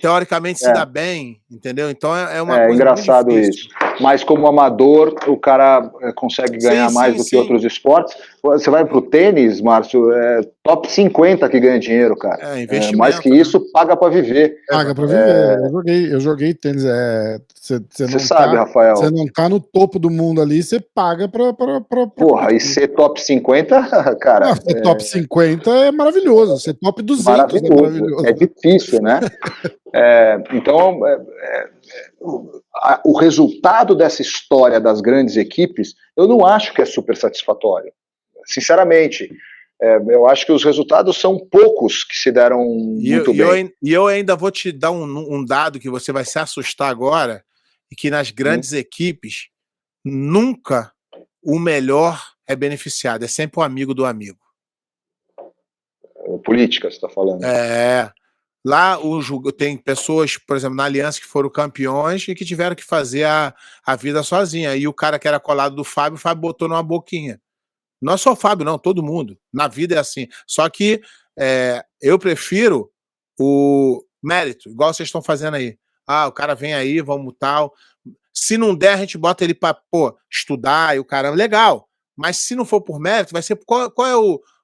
S2: teoricamente se dá bem, entendeu? Então é uma coisa
S3: engraçado
S2: muito
S3: isso. Mas como amador, o cara consegue ganhar mais do que outros esportes. Você vai pro tênis, Márcio, top 50 que ganha dinheiro, cara.
S2: Investimento,
S3: mais que isso, paga para viver.
S4: Paga para viver. Eu joguei tênis. Você
S3: sabe, Rafael.
S4: Você não tá no topo do mundo ali, você paga pra
S3: Porra, e ser top 50, cara...
S4: ser top 50 é maravilhoso. Ser top 200
S3: maravilhoso.
S4: É maravilhoso.
S3: É difícil, né? Então, o resultado dessa história das grandes equipes, eu não acho que é super satisfatório. Sinceramente, eu acho que os resultados são poucos que se deram muito bem.
S2: E eu ainda vou te dar um dado que você vai se assustar agora, e que nas grandes equipes, nunca o melhor é beneficiado, é sempre o amigo do amigo.
S3: Política, você está falando.
S2: Lá tem pessoas, por exemplo, na Aliança que foram campeões e que tiveram que fazer a vida sozinha. E o cara que era colado do Fábio, o Fábio botou numa boquinha. Não é só o Fábio, não, todo mundo. Na vida é assim. Só que eu prefiro o mérito, igual vocês estão fazendo aí. O cara vem aí, vamos tal. Se não der, a gente bota ele para estudar e o caramba. Legal. Mas se não for por mérito, vai ser... Qual é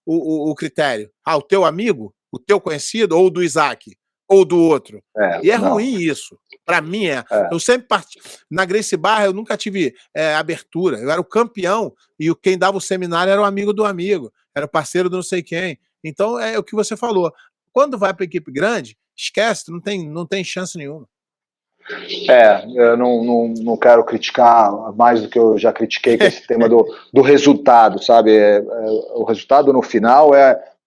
S2: o critério? O teu amigo? O teu conhecido, ou do Isaac, ou do outro. E ruim isso. Para mim Eu sempre na Gracie Barra, eu nunca tive abertura. Eu era o campeão e quem dava o seminário era o amigo do amigo, era o parceiro do não sei quem. Então é o que você falou. Quando vai para equipe grande, esquece, não tem chance nenhuma.
S3: Eu não quero criticar mais do que eu já critiquei com esse tema do resultado, sabe? O resultado no final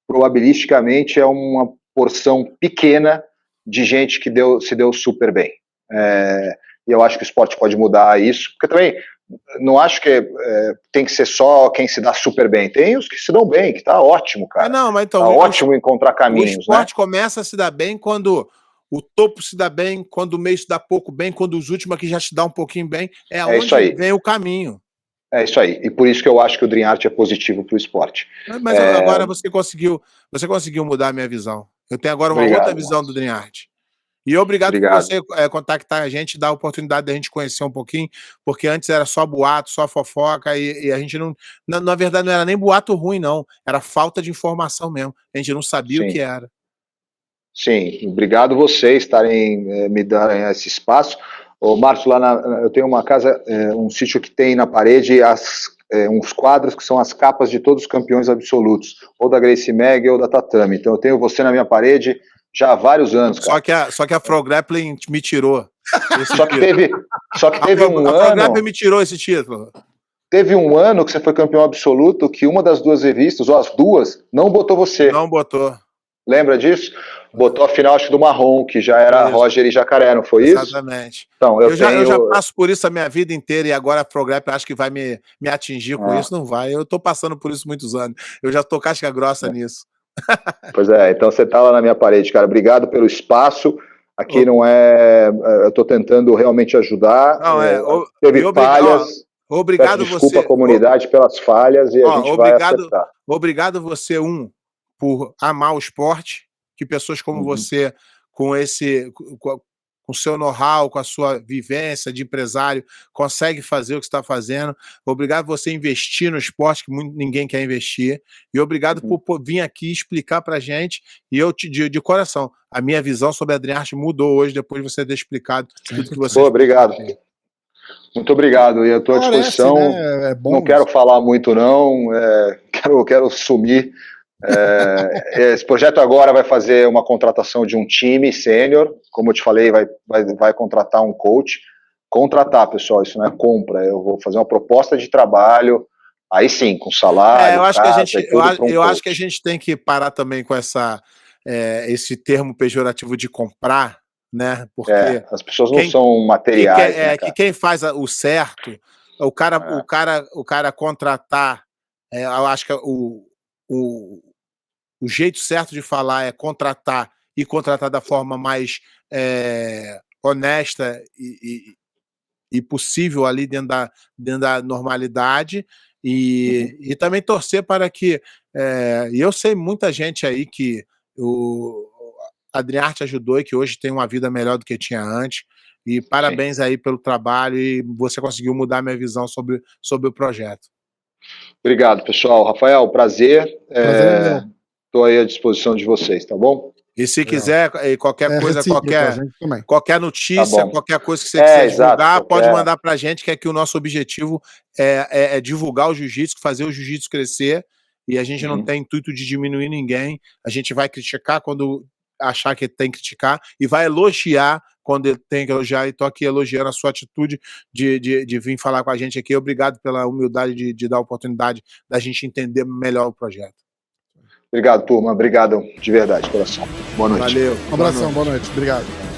S3: probabilisticamente é uma porção pequena de gente que se deu super bem. E eu acho que o esporte pode mudar isso, porque também não acho que tem que ser só quem se dá super bem. Tem os que se dão bem, que tá ótimo, cara.
S2: Mas então,
S3: tá ótimo encontrar caminhos.
S2: O esporte começa a se dar bem quando o topo se dá bem, quando o meio se dá pouco bem, quando os últimos aqui já se dá um pouquinho bem. Onde
S3: isso aí.
S2: Vem o caminho.
S3: É isso aí. E por isso que eu acho que o Dream Art é positivo para o esporte.
S2: Mas agora você conseguiu mudar a minha visão. Eu tenho agora uma outra visão do Dream Art. E obrigado por você contactar a gente, dar a oportunidade da gente conhecer um pouquinho, porque antes era só boato, só fofoca, e a gente não... Na verdade, não era nem boato ruim, não. Era falta de informação mesmo. A gente não sabia o que era.
S3: Sim, obrigado vocês estarem me dando esse espaço. Ô, Márcio, eu tenho uma casa, um sítio que tem na parede uns quadros que são as capas de todos os campeões absolutos, ou da Gracie Mag ou da Tatame. Então eu tenho você na minha parede já há vários anos, cara.
S2: Só que a Pro Grappling me tirou.
S3: Só que teve um ano... A Pro
S2: Grappling me tirou esse título.
S3: Teve um ano que você foi campeão absoluto que uma das duas revistas, ou as duas, não botou você.
S2: Não botou.
S3: Lembra disso? Botou a final, acho que do Marrom, que já era Roger e Jacaré, não foi isso?
S2: Exatamente.
S3: Então, eu
S2: já passo por isso a minha vida inteira e agora a Pro Grappling acho que vai me atingir com isso. Não vai. Eu tô passando por isso muitos anos. Eu já tô casca grossa nisso.
S3: Pois é, então você tá lá na minha parede, cara. Obrigado pelo espaço. Aqui não é... Eu tô tentando realmente ajudar.
S2: Não,
S3: teve falhas.
S2: Obrigado
S3: Peço desculpa à comunidade pelas falhas e a gente vai acertar.
S2: Obrigado você, por amar o esporte, que pessoas como você, com o seu know-how, com a sua vivência de empresário, consegue fazer o que está fazendo. Obrigado você investir no esporte, que ninguém quer investir. E obrigado por vir aqui explicar para a gente. E eu, de coração, a minha visão sobre a Dream Art mudou hoje, depois de você ter explicado tudo que você...
S3: Obrigado. Muito obrigado. E eu estou à disposição.
S4: Né?
S3: Não quero falar muito, não. Quero sumir. Esse projeto agora vai fazer uma contratação de um time sênior, como eu te falei, vai contratar um coach. Contratar, pessoal, isso não é compra. Eu vou fazer uma proposta de trabalho, aí sim, com salário.
S2: Eu acho que a gente tem que parar também com esse termo pejorativo de comprar, né? Porque
S3: as pessoas não são materiais.
S2: Que quem faz o certo, o cara contratar, eu acho que o jeito certo de falar é contratar da forma mais honesta e possível ali dentro da normalidade e também torcer para que e eu sei muita gente aí que a Dream Art ajudou e que hoje tem uma vida melhor do que tinha antes, e parabéns aí pelo trabalho, e você conseguiu mudar minha visão sobre o projeto.
S3: Obrigado, pessoal. Rafael, prazer. Estou aí à disposição de vocês, tá bom?
S2: E se quiser, qualquer coisa, qualquer notícia, qualquer coisa que você quiser divulgar, pode mandar para a gente, que aqui o nosso objetivo é divulgar o jiu-jitsu, fazer o jiu-jitsu crescer, e a gente não tem intuito de diminuir ninguém. A gente vai criticar quando achar que tem que criticar, e vai elogiar quando tem que elogiar, e estou aqui elogiando a sua atitude de vir falar com a gente aqui. Obrigado pela humildade de dar a oportunidade da gente entender melhor o projeto.
S3: Obrigado, turma. Obrigado de verdade, coração. Boa noite.
S2: Valeu.
S4: Um abração, boa noite. Obrigado.